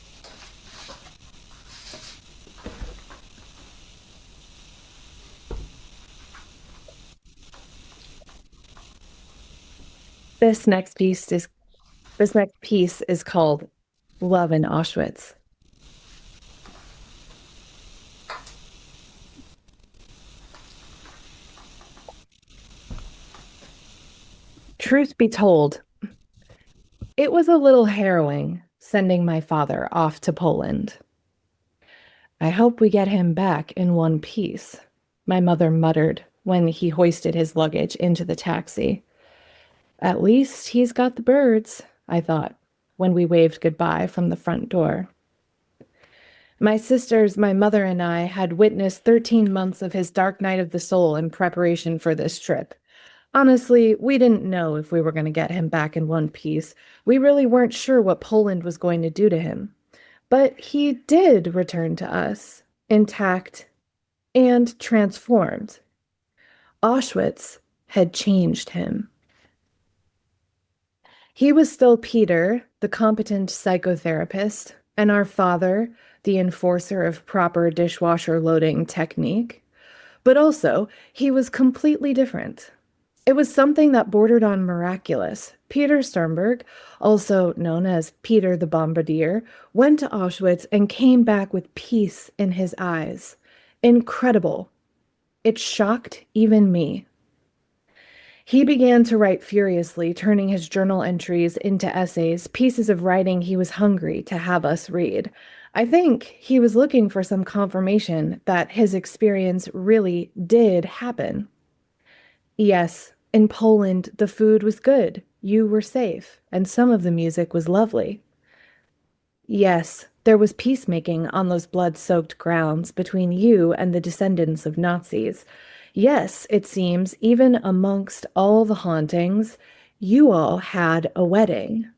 This next piece is called Love in Auschwitz. Truth be told, it was a little harrowing sending my father off to Poland. I hope we get him back in one piece, my mother muttered when he hoisted his luggage into the taxi. At least he's got the birds, I thought, when we waved goodbye from the front door. My sisters, my mother, and I had witnessed 13 months of his dark night of the soul in preparation for this trip. Honestly, we didn't know if we were going to get him back in one piece. We really weren't sure what Poland was going to do to him. But he did return to us, intact and transformed. Auschwitz had changed him. He was still Peter, the competent psychotherapist, and our father, the enforcer of proper dishwasher loading technique. But also, he was completely different. It was something that bordered on miraculous. Peter Sternberg, also known as Peter the Bombardier, went to Auschwitz and came back with peace in his eyes. Incredible. It shocked even me. He began to write furiously, turning his journal entries into essays, pieces of writing he was hungry to have us read. I think he was looking for some confirmation that his experience really did happen. Yes, in Poland, the food was good. you were safe, and some of the music was lovely. Yes, there was peacemaking on those blood-soaked grounds between you and the descendants of Nazis. Yes, it seems, even amongst all the hauntings, you all had a wedding.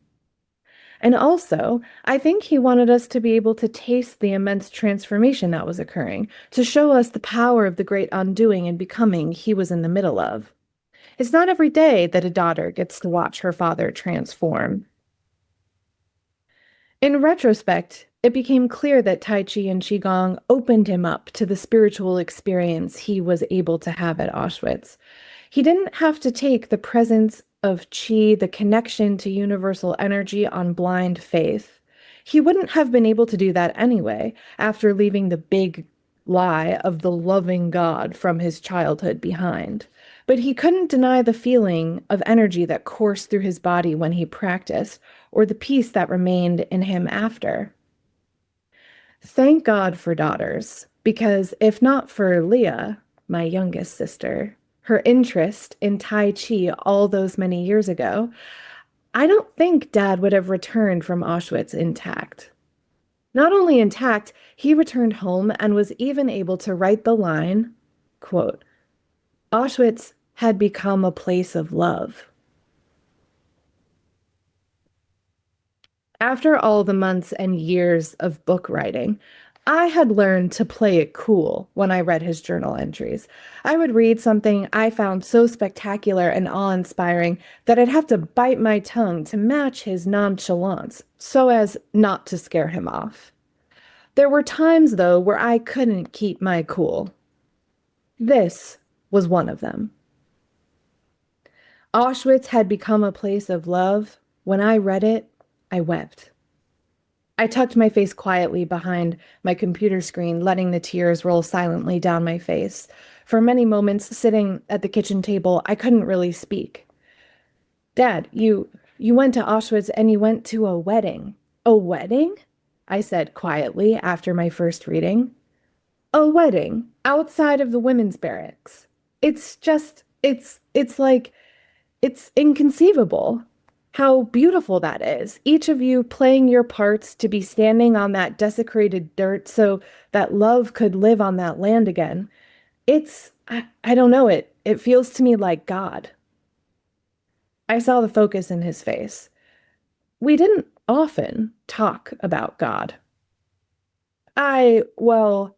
And also, I think he wanted us to be able to taste the immense transformation that was occurring, to show us the power of the great undoing and becoming he was in the middle of. It's not every day that a daughter gets to watch her father transform. In retrospect, it became clear that Tai Chi and Qigong opened him up to the spiritual experience he was able to have at Auschwitz. He didn't have to take the presence of Qi, the connection to universal energy, on blind faith. He wouldn't have been able to do that anyway, after leaving the big lie of the loving God from his childhood behind. But he couldn't deny the feeling of energy that coursed through his body when he practiced, or the peace that remained in him after. Thank God for daughters, because if not for Leah, my youngest sister, her interest in Tai Chi all those many years ago, I don't think Dad would have returned from Auschwitz intact. Not only intact, he returned home and was even able to write the line, quote, "Auschwitz had become a place of love." After all the months and years of book writing, I had learned to play it cool when I read his journal entries. I would read something I found so spectacular and awe-inspiring that I'd have to bite my tongue to match his nonchalance, so as not to scare him off. There were times, though, where I couldn't keep my cool. This was one of them. Auschwitz had become a place of love. When I read it, I wept. I tucked my face quietly behind my computer screen, letting the tears roll silently down my face. For many moments, sitting at the kitchen table, I couldn't really speak. "Dad, you went to Auschwitz and you went to a wedding." "A wedding?" I said quietly after my first reading. "A wedding outside of the women's barracks. It's inconceivable. How beautiful that is. Each of you playing your parts to be standing on that desecrated dirt so that love could live on that land again. I don't know, it feels to me like God." I saw the focus in his face. We didn't often talk about God. Well,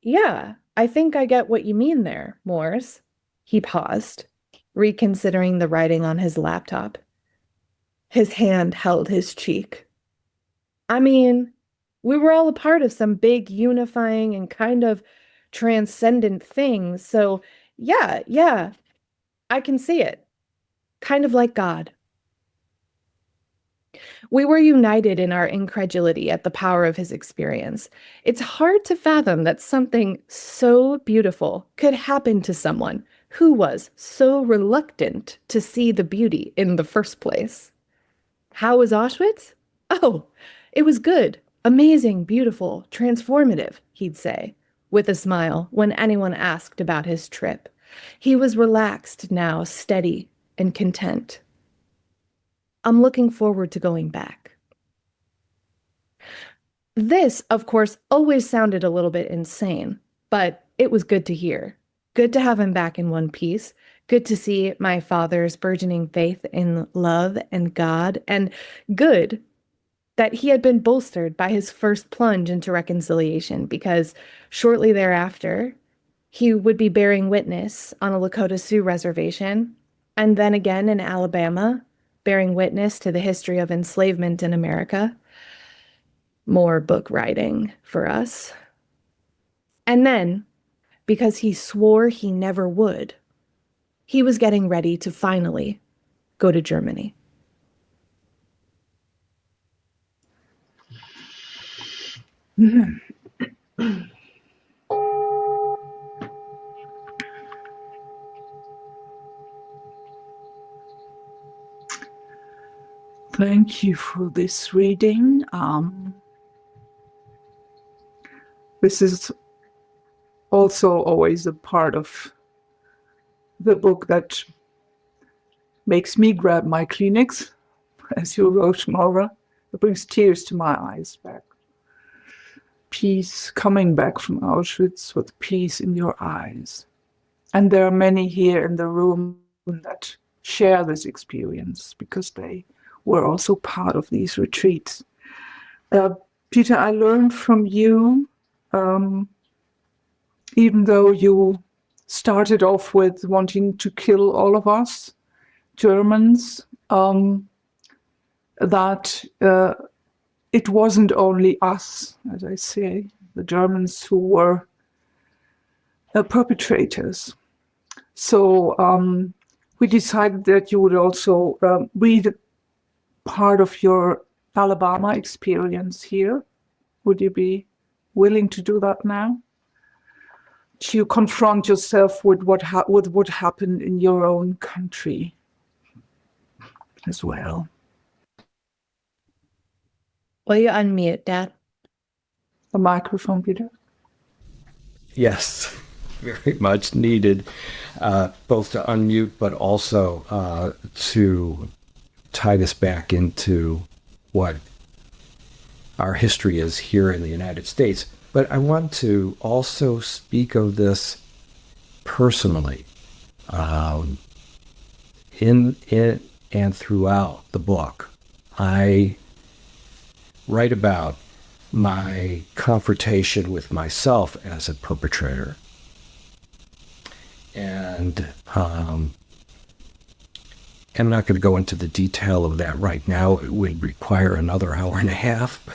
yeah, I think I get what you mean there, Moors. He paused, reconsidering the writing on his laptop. His hand held his cheek. I mean, we were all a part of some big unifying and kind of transcendent thing, so yeah, I can see it. Kind of like God. We were united in our incredulity at the power of his experience. It's hard to fathom that something so beautiful could happen to someone who was so reluctant to see the beauty in the first place. How was Auschwitz? Oh, it was good, amazing, beautiful, transformative, he'd say, with a smile when anyone asked about his trip. He was relaxed now, steady and content. I'm looking forward to going back. This, of course, always sounded a little bit insane, but it was good to hear. Good to have him back in one piece. Good to see my father's burgeoning faith in love and God, and good that he had been bolstered by his first plunge into reconciliation, because shortly thereafter, he would be bearing witness on a Lakota Sioux reservation, and then again in Alabama, bearing witness to the history of enslavement in America. More book writing for us. And then, because he swore he never would, he was getting ready to finally go to Germany. Thank you for this reading. This is also always a part of the book that makes me grab my Kleenex, as you wrote, Maura. It brings tears to my eyes back. Peace coming back from Auschwitz with peace in your eyes. And there are many here in the room that share this experience because they were also part of these retreats. Peter, I learned from you, even though you started off with wanting to kill all of us, Germans, that it wasn't only us, as I say, the Germans who were perpetrators. So we decided that you would also read part of your Alabama experience here. Would you be willing to do that now? To confront yourself with what happened in your own country as well. Will you unmute, Dad? A microphone, Peter. Yes, very much needed, both to unmute, but also to tie this back into what our history is here in the United States. But I want to also speak of this personally. In it and throughout the book, I write about my confrontation with myself as a perpetrator. And I'm not going to go into the detail of that right now. It would require another hour and a half.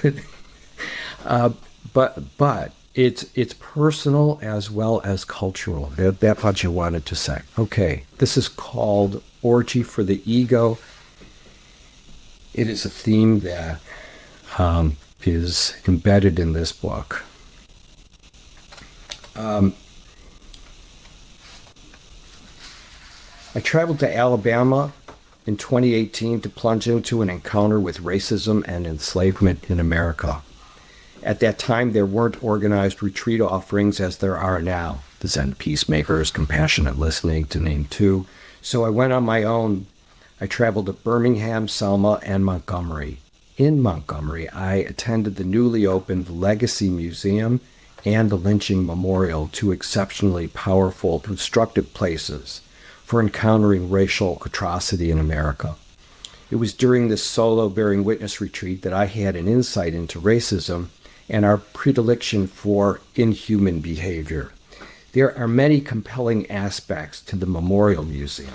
But it's personal as well as cultural. That's what you wanted to say. Okay, this is called Orgy for the Ego. It is a theme that is embedded in this book. I traveled to Alabama in 2018 to plunge into an encounter with racism and enslavement in America. At that time, there weren't organized retreat offerings as there are now. The Zen Peacemakers, Compassionate Listening, to name two. So I went on my own. I traveled to Birmingham, Selma, and Montgomery. In Montgomery, I attended the newly opened Legacy Museum and the Lynching Memorial, two exceptionally powerful, constructive places for encountering racial atrocity in America. It was during this solo bearing witness retreat that I had an insight into racism and our predilection for inhuman behavior. There are many compelling aspects to the Memorial Museum,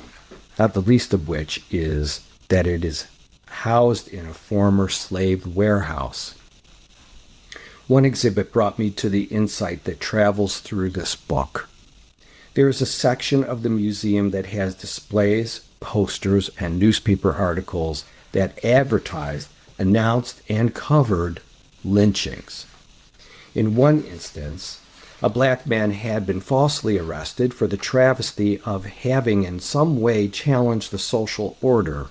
not the least of which is that it is housed in a former slave warehouse. One exhibit brought me to the insight that travels through this book. There is a section of the museum that has displays, posters, and newspaper articles that advertised, announced, and covered lynchings. In one instance, a black man had been falsely arrested for the travesty of having in some way challenged the social order.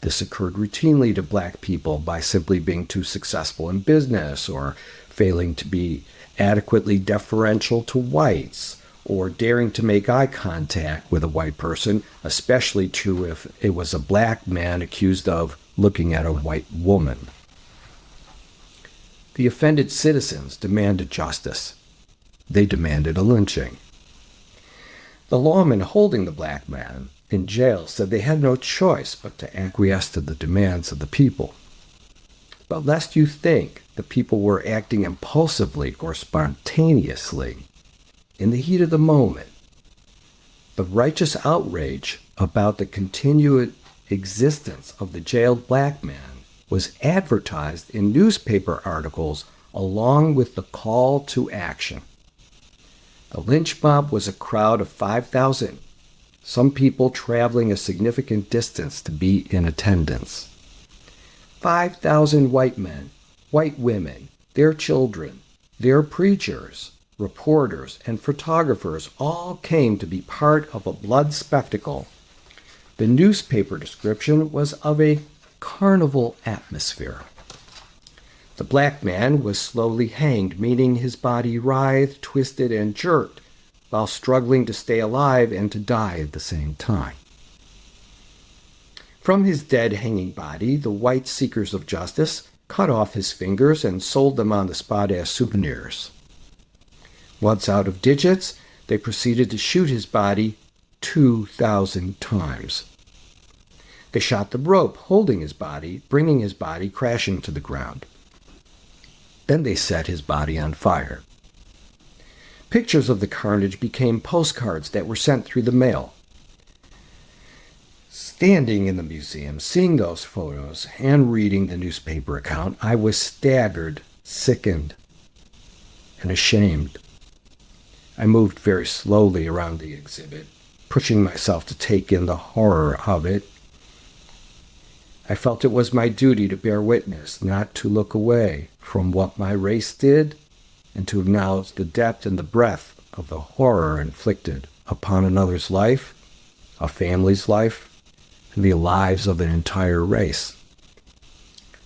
This occurred routinely to black people by simply being too successful in business, or failing to be adequately deferential to whites, or daring to make eye contact with a white person, especially true if it was a black man accused of looking at a white woman. The offended citizens demanded justice. They demanded a lynching. The lawman holding the black man in jail said they had no choice but to acquiesce to the demands of the people. But lest you think the people were acting impulsively or spontaneously, in the heat of the moment, the righteous outrage about the continued existence of the jailed black man was advertised in newspaper articles along with the call to action. The lynch mob was a crowd of 5,000, some people traveling a significant distance to be in attendance. 5,000 white men, white women, their children, their preachers, reporters, and photographers all came to be part of a blood spectacle. The newspaper description was of a carnival atmosphere. The black man was slowly hanged, meaning his body writhed, twisted, and jerked while struggling to stay alive and to die at the same time. From his dead hanging body, the white seekers of justice cut off his fingers and sold them on the spot as souvenirs. Once out of digits, they proceeded to shoot his body 2,000 times. They shot the rope holding his body, bringing his body crashing to the ground. Then they set his body on fire. Pictures of the carnage became postcards that were sent through the mail. Standing in the museum, seeing those photos and reading the newspaper account, I was staggered, sickened, and ashamed. I moved very slowly around the exhibit, pushing myself to take in the horror of it. I felt it was my duty to bear witness, not to look away from what my race did, and to acknowledge the depth and the breadth of the horror inflicted upon another's life, a family's life, and the lives of an entire race.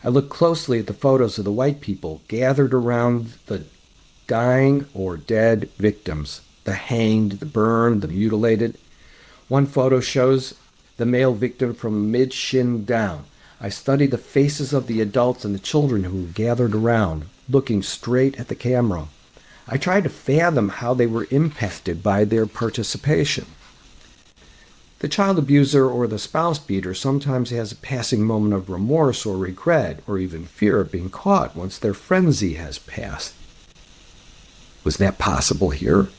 I looked closely at the photos of the white people gathered around the dying or dead victims, the hanged, the burned, the mutilated. One photo shows the male victim from mid-shin down. I studied the faces of the adults and the children who gathered around, looking straight at the camera. I tried to fathom how they were impacted by their participation. The child abuser or the spouse beater sometimes has a passing moment of remorse or regret or even fear of being caught once their frenzy has passed. Was that possible here?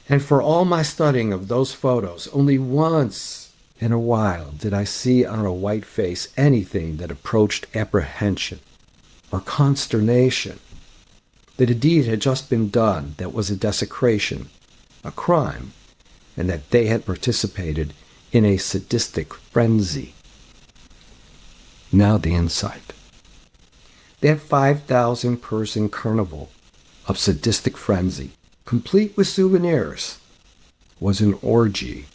And for all my studying of those photos, only once in a while did I see on a white face anything that approached apprehension or consternation, that a deed had just been done that was a desecration, a crime, and that they had participated in a sadistic frenzy. Now the insight. That 5,000-person carnival of sadistic frenzy, complete with souvenirs, was an orgy.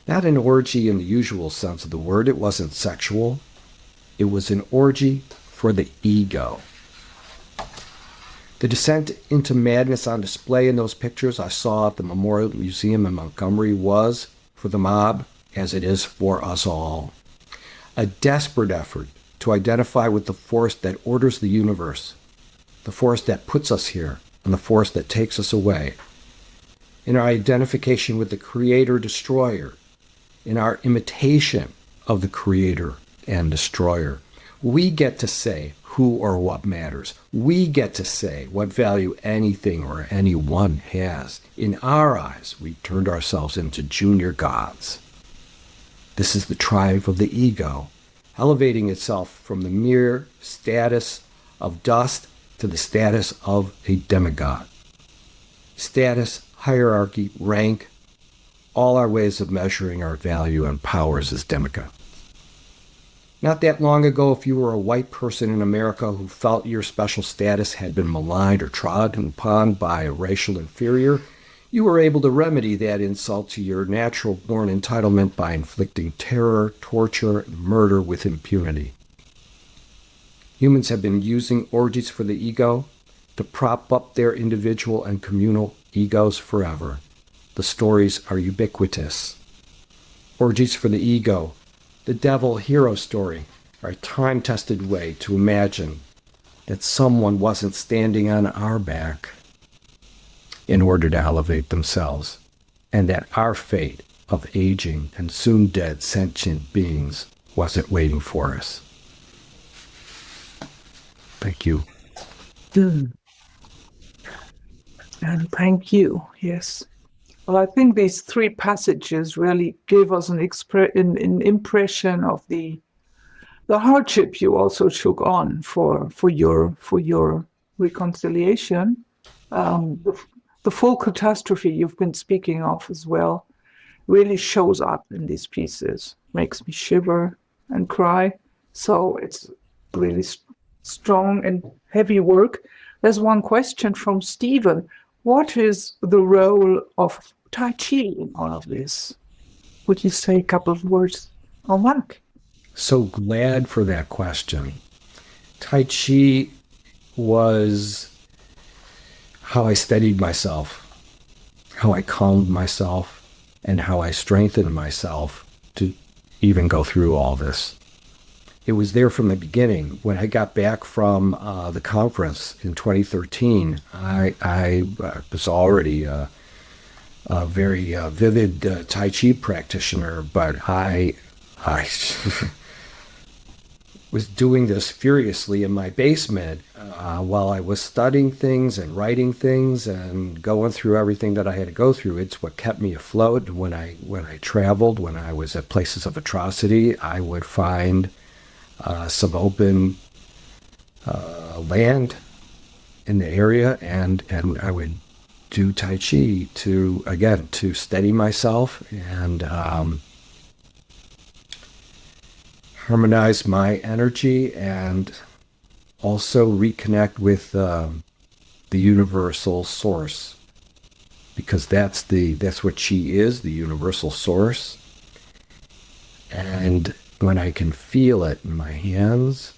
Not an orgy in the usual sense of the word. It wasn't sexual. It was an orgy for the ego. The descent into madness on display in those pictures I saw at the Memorial Museum in Montgomery was, for the mob, as it is for us all, a desperate effort to identify with the force that orders the universe, the force that puts us here, and the force that takes us away. In our identification with the creator-destroyer, in our imitation of the creator and destroyer, we get to say who or what matters. We get to say what value anything or anyone has. In our eyes, we turned ourselves into junior gods. This is the triumph of the ego, elevating itself from the mere status of dust to the status of a demigod. Status, hierarchy, rank, all our ways of measuring our value and powers as demigods. Not that long ago, if you were a white person in America who felt your special status had been maligned or trodden upon by a racial inferior, you were able to remedy that insult to your natural-born entitlement by inflicting terror, torture, and murder with impunity. Humans have been using orgies for the ego to prop up their individual and communal egos forever. The stories are ubiquitous. Orgies for the ego, the devil hero story, are a time-tested way to imagine that someone wasn't standing on our back in order to elevate themselves, and that our fate of aging and soon dead sentient beings wasn't waiting for us. Thank you. And thank you, yes. Well, I think these three passages really give us an impression of the hardship you also took on for your reconciliation. The full catastrophe you've been speaking of as well really shows up in these pieces, makes me shiver and cry. So it's really strong and heavy work. There's one question from Stephen. What is the role of Tai Chi in all of this? Would you say a couple of words on that? So glad for that question. Tai Chi was how I steadied myself, how I calmed myself, and how I strengthened myself to even go through all this. It was there from the beginning. When I got back from the conference in 2013, I was already a very vivid Tai Chi practitioner, but I was doing this furiously in my basement while I was studying things and writing things and going through everything that I had to go through. It's what kept me afloat. When I traveled, when I was at places of atrocity, I would find some open land in the area, and I would do Tai Chi to steady myself and harmonize my energy, and also reconnect with the universal source, because that's what Qi is, the universal source. And when I can feel it in my hands,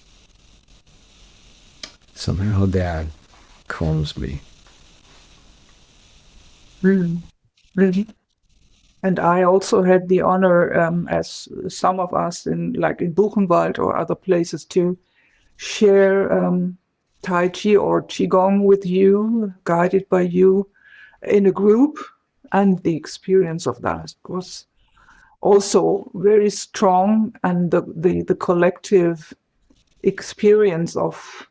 somehow that calms me. Really. And I also had the honor, as some of us in Buchenwald or other places, to share Tai Chi or Qigong with you, guided by you, in a group. And the experience of that was also very strong, and the collective experience of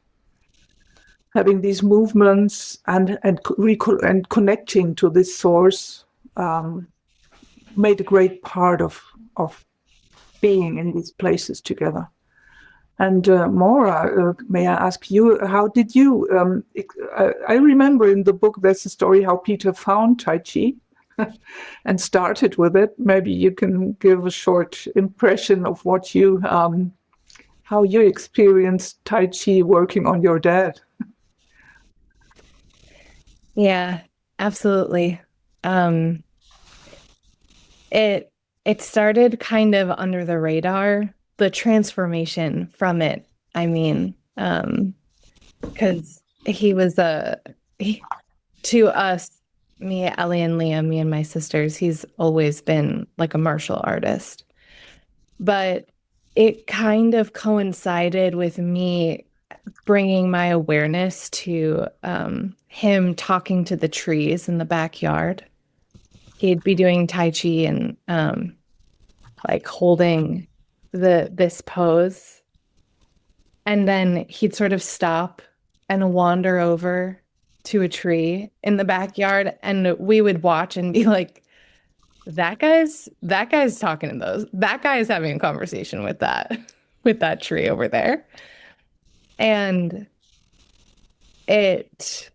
having these movements and connecting to this source made a great part of being in these places together. And Maura, may I ask you, how did you, I remember in the book there's a story how Peter found Tai Chi and started with it. Maybe you can give a short impression of what you, how you experienced Tai Chi working on your dad. Yeah, absolutely. It started kind of under the radar, the transformation from it. I mean, because he was to us, me, Ellie and Liam, me and my sisters, he's always been like a martial artist. But it kind of coincided with me bringing my awareness to him talking to the trees in the backyard. He'd be doing Tai Chi and like holding this pose. And then he'd sort of stop and wander over to a tree in the backyard, and we would watch and be like, that guy's talking to those. That guy is having a conversation with that tree over there. And it,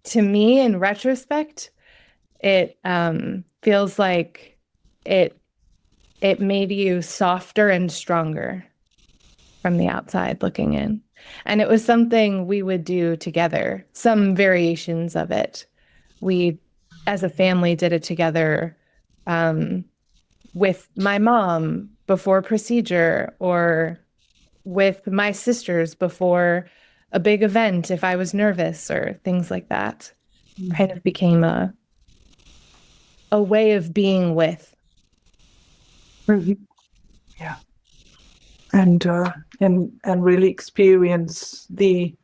to me, in retrospect, it feels like it made you softer and stronger from the outside looking in. And it was something we would do together, some variations of it. We, as a family, did it together with my mom before procedure, or with my sisters before a big event if I was nervous, or things like that. Kind of became a way of being with. Yeah. And really experience the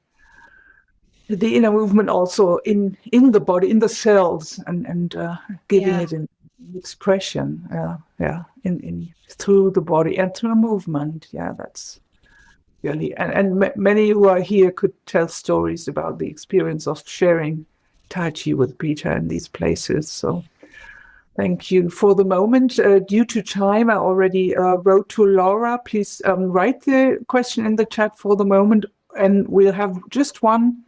inner movement also in the body, in the cells, and giving it an expression. In through the body and through movement. Yeah, that's really, and many who are here could tell stories about the experience of sharing Tai Chi with Peter in these places. So thank you. For the moment, due to time, I already wrote to Laura. Please write the question in the chat for the moment, and we'll have just one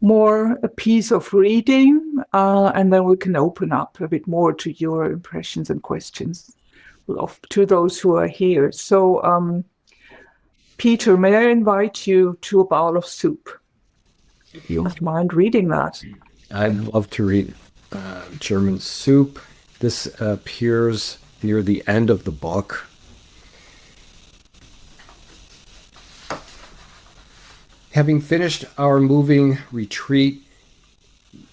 more piece of reading, and then we can open up a bit more to your impressions and questions to those who are here. So, Peter, may I invite you to a bowl of soup? If you don't mind reading that. I'd love to read German Soup. This appears near the end of the book. Having finished our moving retreat,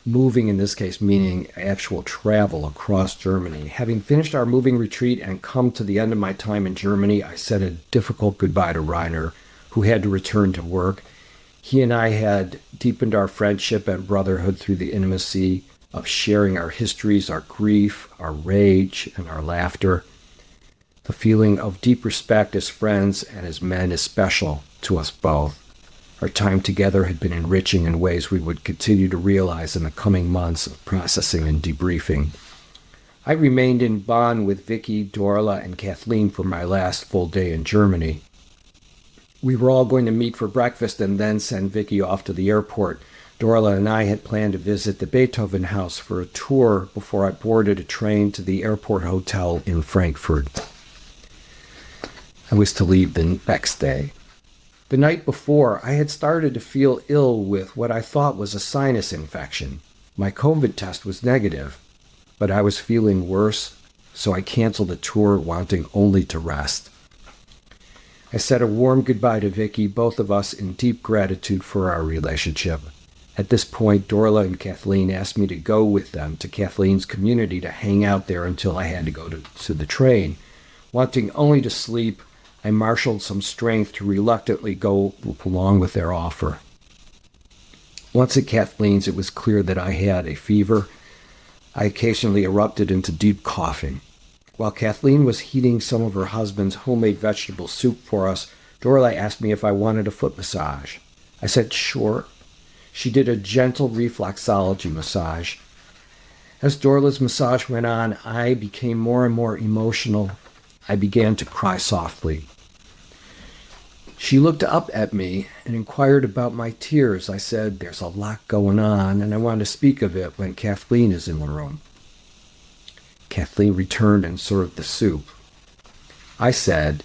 moving in this case meaning actual travel across Germany. Having finished our moving retreat and come to the end of my time in Germany, I said a difficult goodbye to Rainer, who had to return to work. He and I had deepened our friendship and brotherhood through the intimacy of sharing our histories, our grief, our rage, and our laughter. The feeling of deep respect as friends and as men is special to us both. Our time together had been enriching in ways we would continue to realize in the coming months of processing and debriefing. I remained in Bonn with Vicky, Dorla, and Kathleen for my last full day in Germany. We were all going to meet for breakfast and then send Vicky off to the airport. Dorla and I had planned to visit the Beethoven House for a tour before I boarded a train to the airport hotel in Frankfurt. I was to leave the next day. The night before, I had started to feel ill with what I thought was a sinus infection. My COVID test was negative, but I was feeling worse, so I canceled the tour, wanting only to rest. I said a warm goodbye to Vicky, both of us in deep gratitude for our relationship. At this point, Dorla and Kathleen asked me to go with them to Kathleen's community to hang out there until I had to go to the train. Wanting only to sleep, I marshaled some strength to reluctantly go along with their offer. Once at Kathleen's, it was clear that I had a fever. I occasionally erupted into deep coughing. While Kathleen was heating some of her husband's homemade vegetable soup for us, Dorla asked me if I wanted a foot massage. I said sure. She did a gentle reflexology massage. As Dorla's massage went on, I became more and more emotional. I began to cry softly. She looked up at me and inquired about my tears. I said, there's a lot going on, and I want to speak of it when Kathleen is in the room. Kathleen returned and served the soup. I said,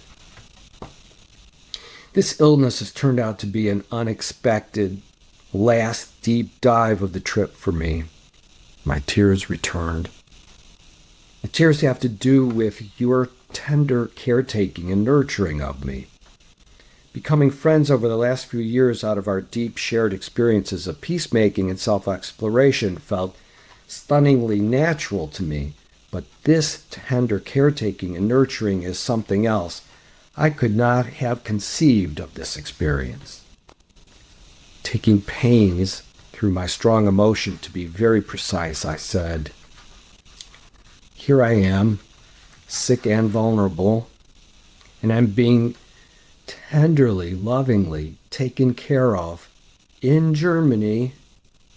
this illness has turned out to be an unexpected last deep dive of the trip for me. My tears returned. The tears have to do with your tender caretaking and nurturing of me. Becoming friends over the last few years out of our deep shared experiences of peacemaking and self-exploration felt stunningly natural to me, but this tender caretaking and nurturing is something else. I could not have conceived of this experience. Taking pains through my strong emotion, to be very precise, I said, here I am, sick and vulnerable, and I'm being tenderly, lovingly taken care of in Germany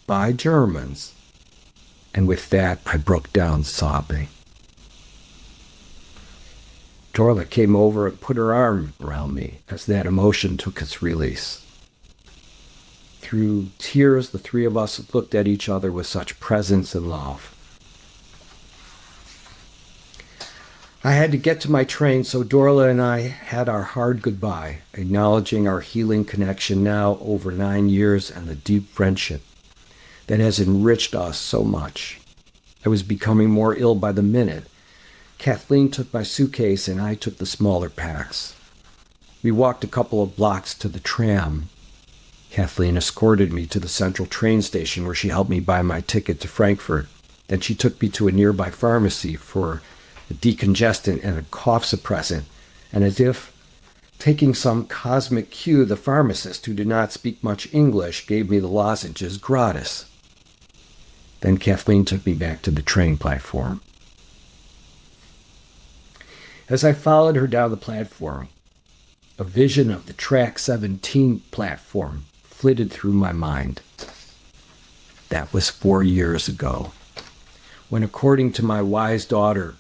by Germans. And with that, I broke down sobbing. Dorla came over and put her arm around me as that emotion took its release. Through tears, the three of us looked at each other with such presence and love. I had to get to my train, so Dorla and I had our hard goodbye, acknowledging our healing connection now over 9 years and the deep friendship that has enriched us so much. I was becoming more ill by the minute. Kathleen took my suitcase and I took the smaller packs. We walked a couple of blocks to the tram. Kathleen escorted me to the central train station where she helped me buy my ticket to Frankfurt. Then she took me to a nearby pharmacy for a decongestant and a cough suppressant, and as if taking some cosmic cue, the pharmacist, who did not speak much English, gave me the lozenges gratis. Then Kathleen took me back to the train platform. As I followed her down the platform, a vision of the Track 17 platform flitted through my mind. That was 4 years ago, when, according to my wise daughter,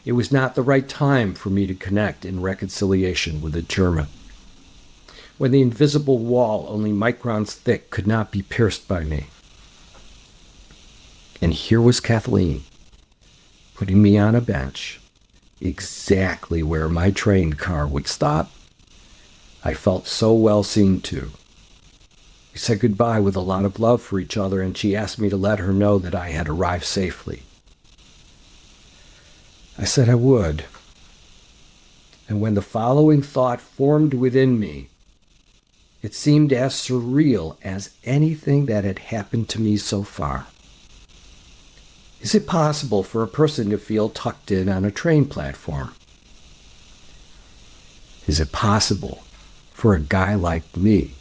it was not the right time for me to connect in reconciliation with a German. When the invisible wall, only microns thick, could not be pierced by me. And here was Kathleen, putting me on a bench, exactly where my train car would stop. I felt so well seen to. We said goodbye with a lot of love for each other, and she asked me to let her know that I had arrived safely. I said I would. And when the following thought formed within me, it seemed as surreal as anything that had happened to me so far. Is it possible for a person to feel tucked in on a train platform? Is it possible for a guy like me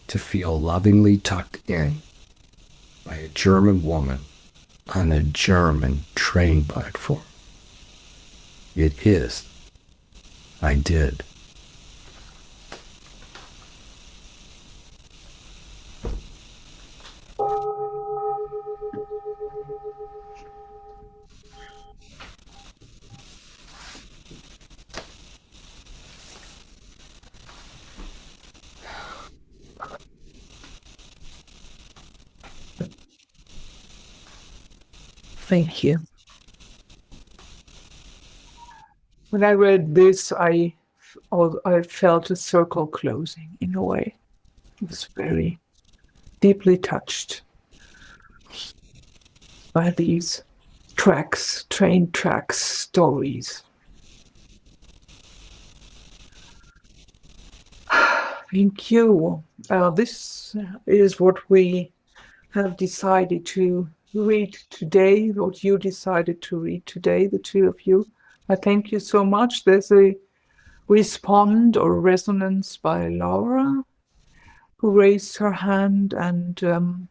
to feel lovingly tucked in by a German woman on a German train platform? It is. I did. Thank you. When I read this, I felt a circle closing in a way. I was very deeply touched by these train tracks stories. Thank you. This is what we have decided to read today, what you decided to read today, the two of you. I thank you so much. There's a respond or resonance by Laura, who raised her hand, and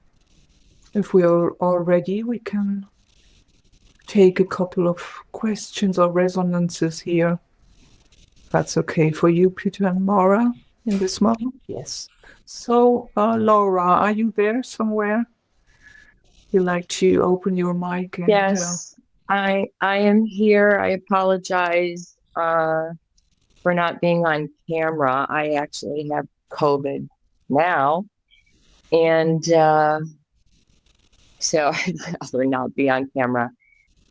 if we are all ready, we can take a couple of questions or resonances here. That's okay for you, Peter and Maura, in this moment? Yes. So, Laura, are you there somewhere? You like to open your mic? And, Yes, I am here. I apologize for not being on camera. I actually have COVID now, and so I'd rather not be on camera.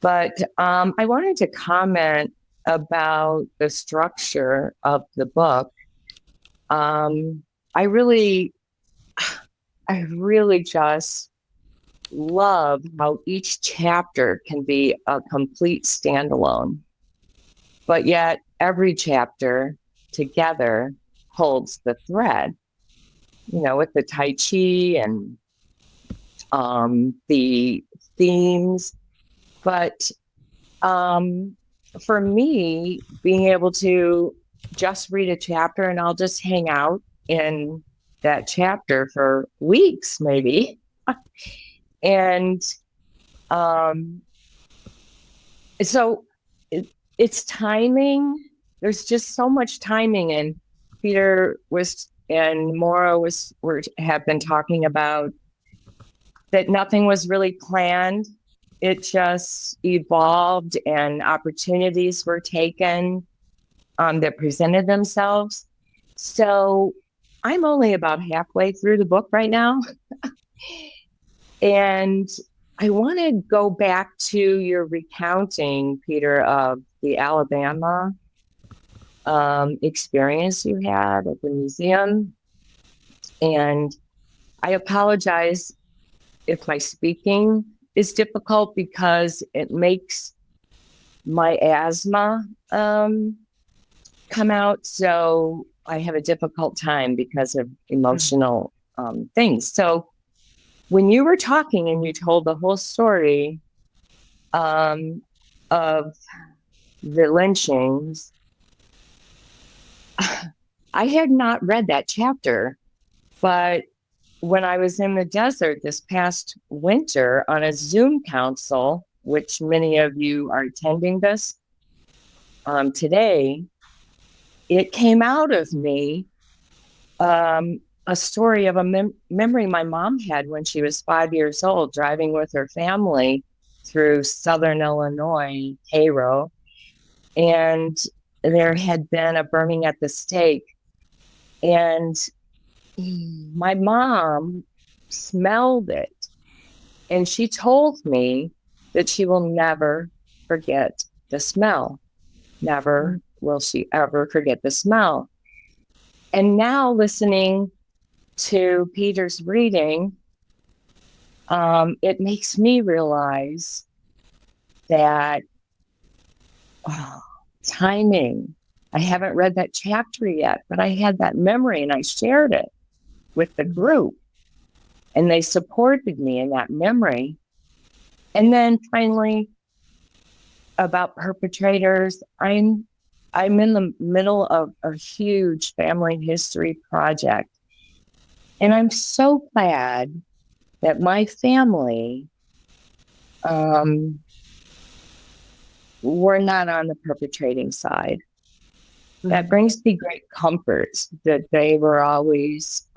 But I wanted to comment about the structure of the book. I really just love how each chapter can be a complete standalone, but yet every chapter together holds the thread, with the Tai Chi and the themes. But for me, being able to just read a chapter and I'll just hang out in that chapter for weeks, maybe. And so it's timing. There's just so much timing. And Peter and Maura have been talking about that nothing was really planned. It just evolved and opportunities were taken that presented themselves. So I'm only about halfway through the book right now. And I want to go back to your recounting, Peter, of the Alabama experience you had at the museum. And I apologize if my speaking is difficult because it makes my asthma come out. So I have a difficult time because of emotional things. So when you were talking and you told the whole story of the lynchings, I had not read that chapter, but when I was in the desert this past winter on a Zoom council, which many of you are attending this today, it came out of me a story of a memory my mom had when she was 5 years old, driving with her family through southern Illinois, Cairo, and there had been a burning at the stake. And my mom smelled it, and she told me that she will never forget the smell. Never will she ever forget the smell. And now listening to Peter's reading, it makes me realize that timing. I haven't read that chapter yet, but I had that memory and I shared it with the group, and they supported me in that memory. And then finally, about perpetrators, I'm in the middle of a huge family history project. And I'm so glad that my family were not on the perpetrating side. That brings me great comfort that they were always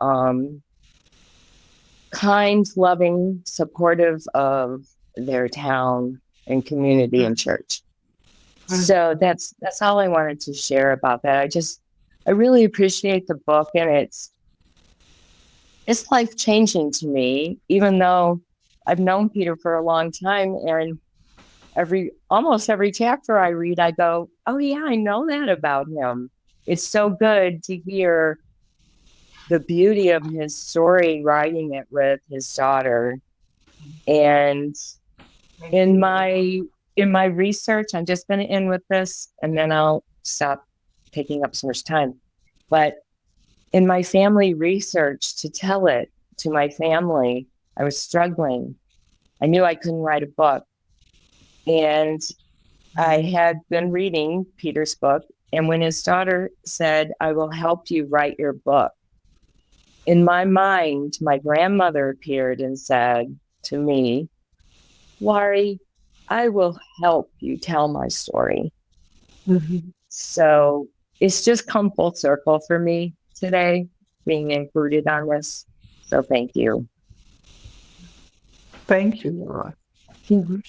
kind, loving, supportive of their town and community and church. So that's all I wanted to share about that. I really appreciate the book, and it's life-changing to me, even though I've known Peter for a long time, and almost every chapter I read, I go, oh yeah, I know that about him. It's so good to hear the beauty of his story, writing it with his daughter. And in my research, I'm just going to end with this, and then I'll stop taking up so much time. But in my family research, to tell it to my family, I was struggling. I knew I couldn't write a book. And I had been reading Peter's book, and when his daughter said, I will help you write your book, in my mind, my grandmother appeared and said to me, Wari, I will help you tell my story. So it's just come full circle for me today, being included on this. So thank you. Thank you, Laura. You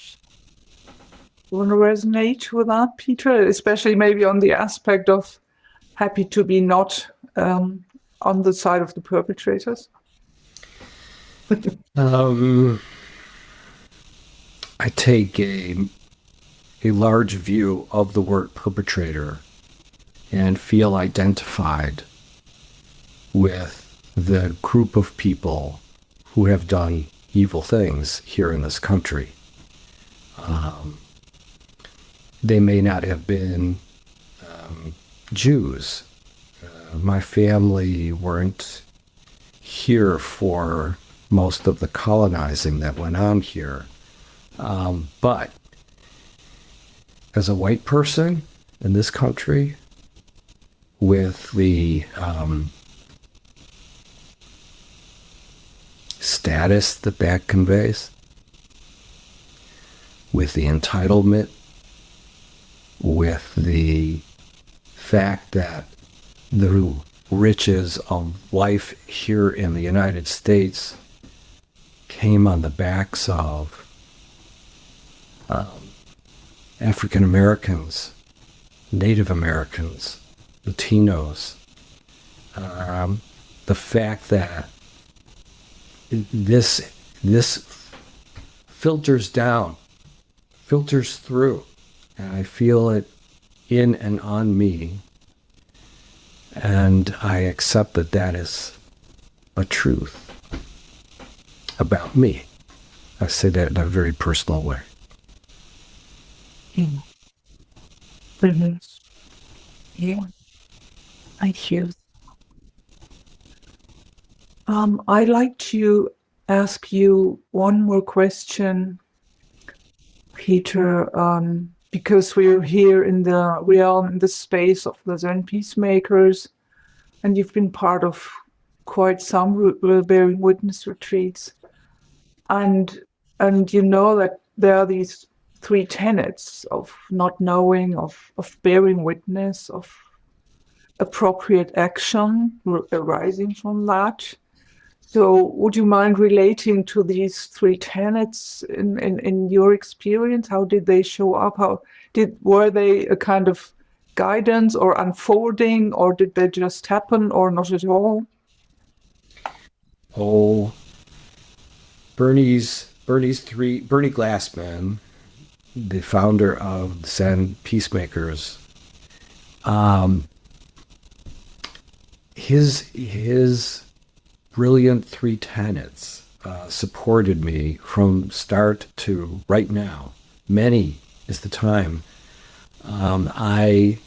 want to resonate with that, Peter? Especially maybe on the aspect of happy to be not on the side of the perpetrators? I take a large view of the word perpetrator and feel identified with the group of people who have done evil things here in this country. They may not have been Jews. My family weren't here for most of the colonizing that went on here. But as a white person in this country, with the status that conveys, with the entitlement, with the fact that the riches of life here in the United States came on the backs of African Americans, Native Americans, Latinos. The fact that this filters through, and I feel it in and on me, and I accept that is a truth about me. I say that in a very personal way. Yeah, thank you. I'd like to ask you one more question, Peter, because we are in the space of the Zen Peacemakers, and you've been part of quite some bearing witness retreats, and you know that there are these three tenets of not knowing, of bearing witness, of appropriate action arising from that. So would you mind relating to these three tenets in your experience? How did they show up? Were they a kind of guidance or unfolding, or did they just happen, or not at all? Oh, Bernie Glassman, the founder of Zen Peacemakers, his brilliant three tenets supported me from start to right now. Many is the time. I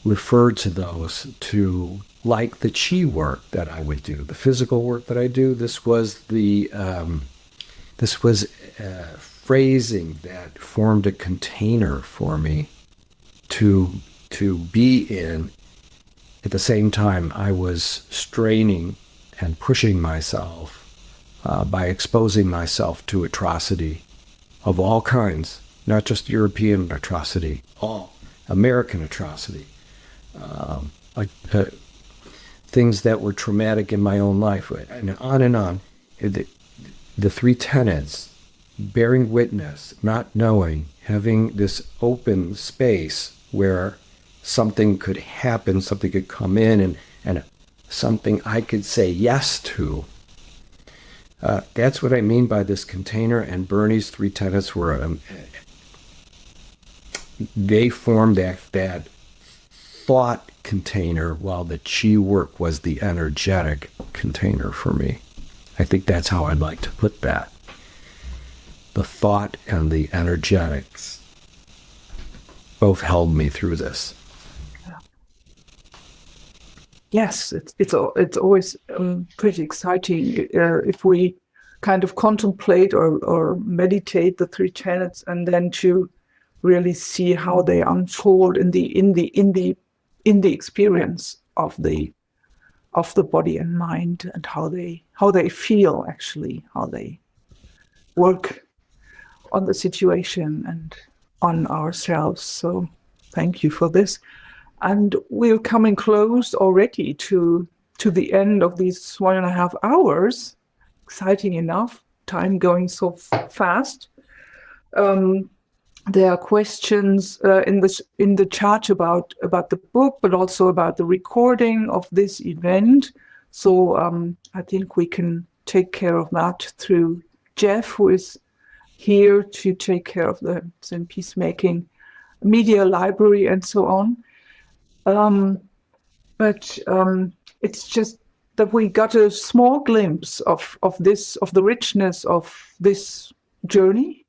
referred to those to like the Qi work that I would do, the physical work that I do. This was phrasing that formed a container for me to be in. At the same time, I was straining and pushing myself by exposing myself to atrocity of all kinds, not just European atrocity, all American atrocity, things that were traumatic in my own life, and on and on. The three tenets: bearing witness, not knowing, having this open space where something could happen, something could come in, and something I could say yes to. That's what I mean by this container, and Bernie's three tenets were, they formed that thought container, while the Qi work was the energetic container for me. I think that's how I'd like to put that. The thought and the energetics both held me through this. Yes, it's always pretty exciting if we kind of contemplate or meditate the three tenets, and then to really see how they unfold in the experience of the body and mind, and how they feel, actually, how they work on the situation and on ourselves. So thank you for this. And we're coming close already to the end of these 1.5 hours. Exciting enough, time going so fast. There are questions in the chat about the book, but also about the recording of this event. So I think we can take care of that through Jeff, who is here to take care of the Zen Peacemaking media library and so on. But it's just that we got a small glimpse of the richness of this journey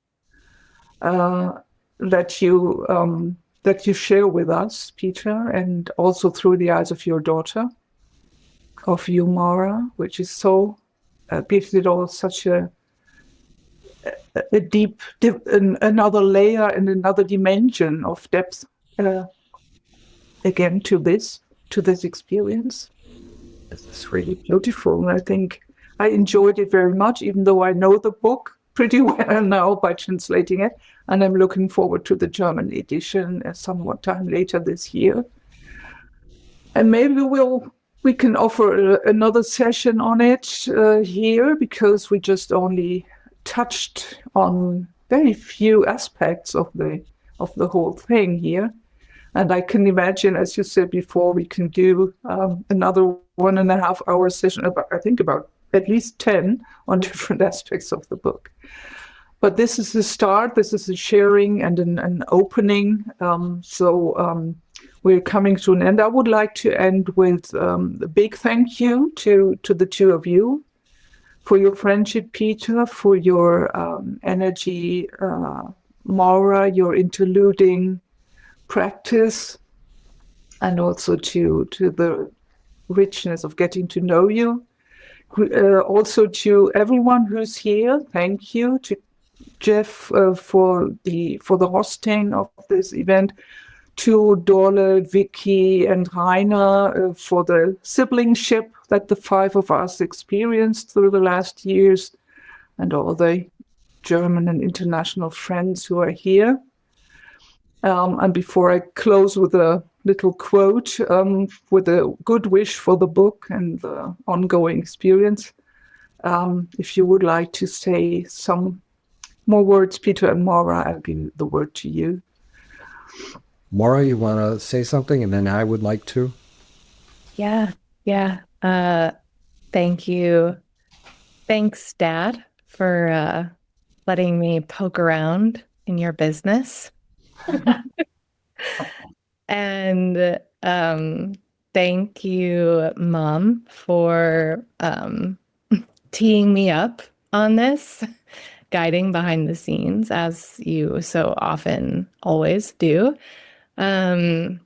that you share with us, Peter, and also through the eyes of your daughter, of you, Maura, which is so gives it all such a deep, another layer and another dimension of depth. Again, to this experience. It's really beautiful. And I think I enjoyed it very much, even though I know the book pretty well now by translating it. And I'm looking forward to the German edition somewhat time later this year. And maybe we can offer another session on it here, because we just only touched on very few aspects of the whole thing here. And I can imagine, as you said before, we can do another 1.5 hour session, about at least 10 on different aspects of the book. But this is a start, this is a sharing and an opening. So we're coming to an end. I would like to end with a big thank you to the two of you for your friendship, Peter, for your energy, Maura, your interluding practice, and also to the richness of getting to know you. Also to everyone who's here, thank you. To Jeff for the hosting of this event. To Dorle, Vicky, and Rainer for the siblingship that the 5 of us experienced through the last years, and all the German and international friends who are here. And before I close with a little quote, with a good wish for the book and the ongoing experience, if you would like to say some more words, Peter and Maura, I'll give the word to you. Maura, you want to say something, and then I would like to? Yeah. Thank you. Thanks, Dad, for letting me poke around in your business. And thank you, Mom, for teeing me up on this, guiding behind the scenes, as you so often always do. And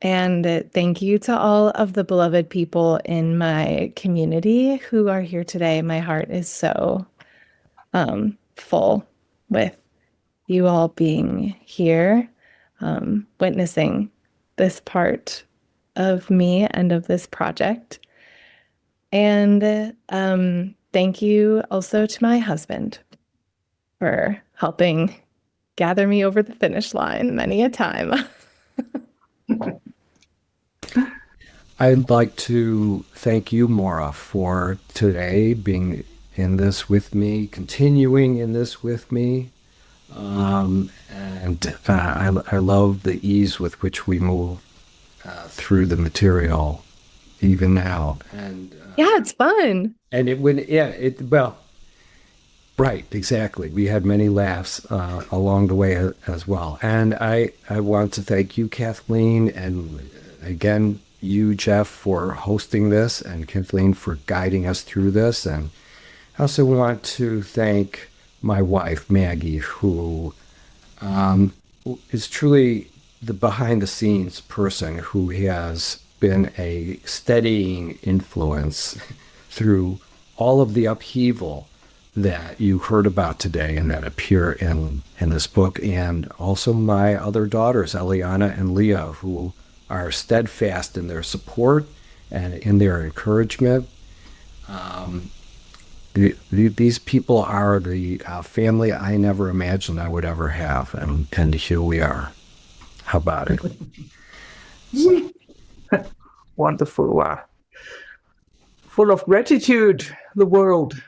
thank you to all of the beloved people in my community who are here today. My heart is so full with you all being here, witnessing this part of me and of this project. And thank you also to my husband for helping gather me over the finish line many a time. I'd like to thank you, Maura, for today being in this with me, continuing in this with me. And I love the ease with which we move through the material, even now. And yeah, it's fun. And right, exactly. We had many laughs along the way as well. And I want to thank you, Kathleen, and again, you, Jeff, for hosting this, and Kathleen for guiding us through this. And I also want to thank my wife, Maggie, who is truly the behind-the-scenes person who has been a steadying influence through all of the upheaval that you heard about today and that appear in this book, and also my other daughters, Eliana and Leah, who are steadfast in their support and in their encouragement. These people are the family I never imagined I would ever have, and here we are. How about it? Wonderful. Wow. Full of gratitude, the world.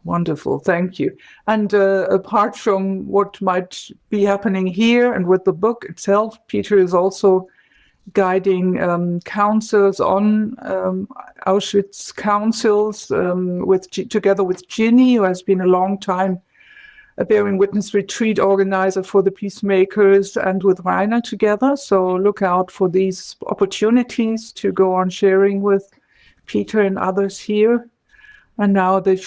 Wonderful. Thank you. And apart from what might be happening here and with the book itself, Peter is also guiding councils on Auschwitz councils together with Ginny, who has been a long time a Bearing Witness retreat organizer for the Peacemakers, and with Rainer together. So look out for these opportunities to go on sharing with Peter and others here. And now the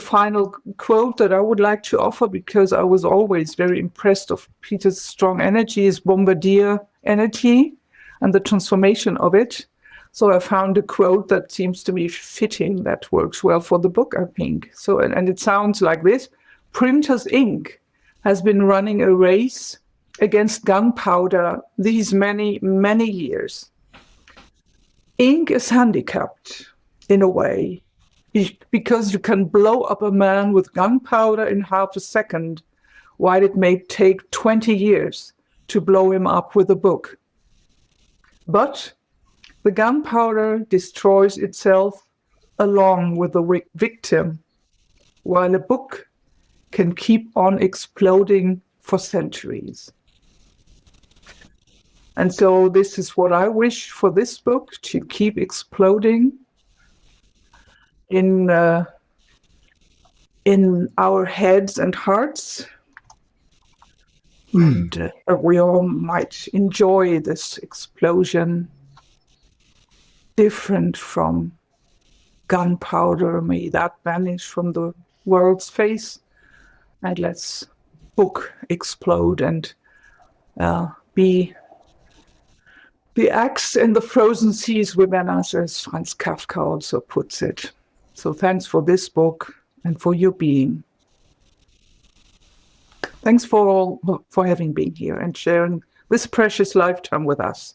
final quote that I would like to offer, because I was always very impressed of Peter's strong energy, is bombardier energy and the transformation of it. So I found a quote that seems to me fitting, that works well for the book, I think. So, and it sounds like this: Printer's ink has been running a race against gunpowder these many, many years. Ink is handicapped in a way, because you can blow up a man with gunpowder in half a second, while it may take 20 years to blow him up with a book. But the gunpowder destroys itself along with the victim, while a book can keep on exploding for centuries. And so this is what I wish for this book, to keep exploding in our heads and hearts. And we all might enjoy this explosion, different from gunpowder. May that vanish from the world's face. And let's book explode and be the axe in the frozen seas within us, as Franz Kafka also puts it. So thanks for this book and for your being. Thanks for having been here and sharing this precious lifetime with us.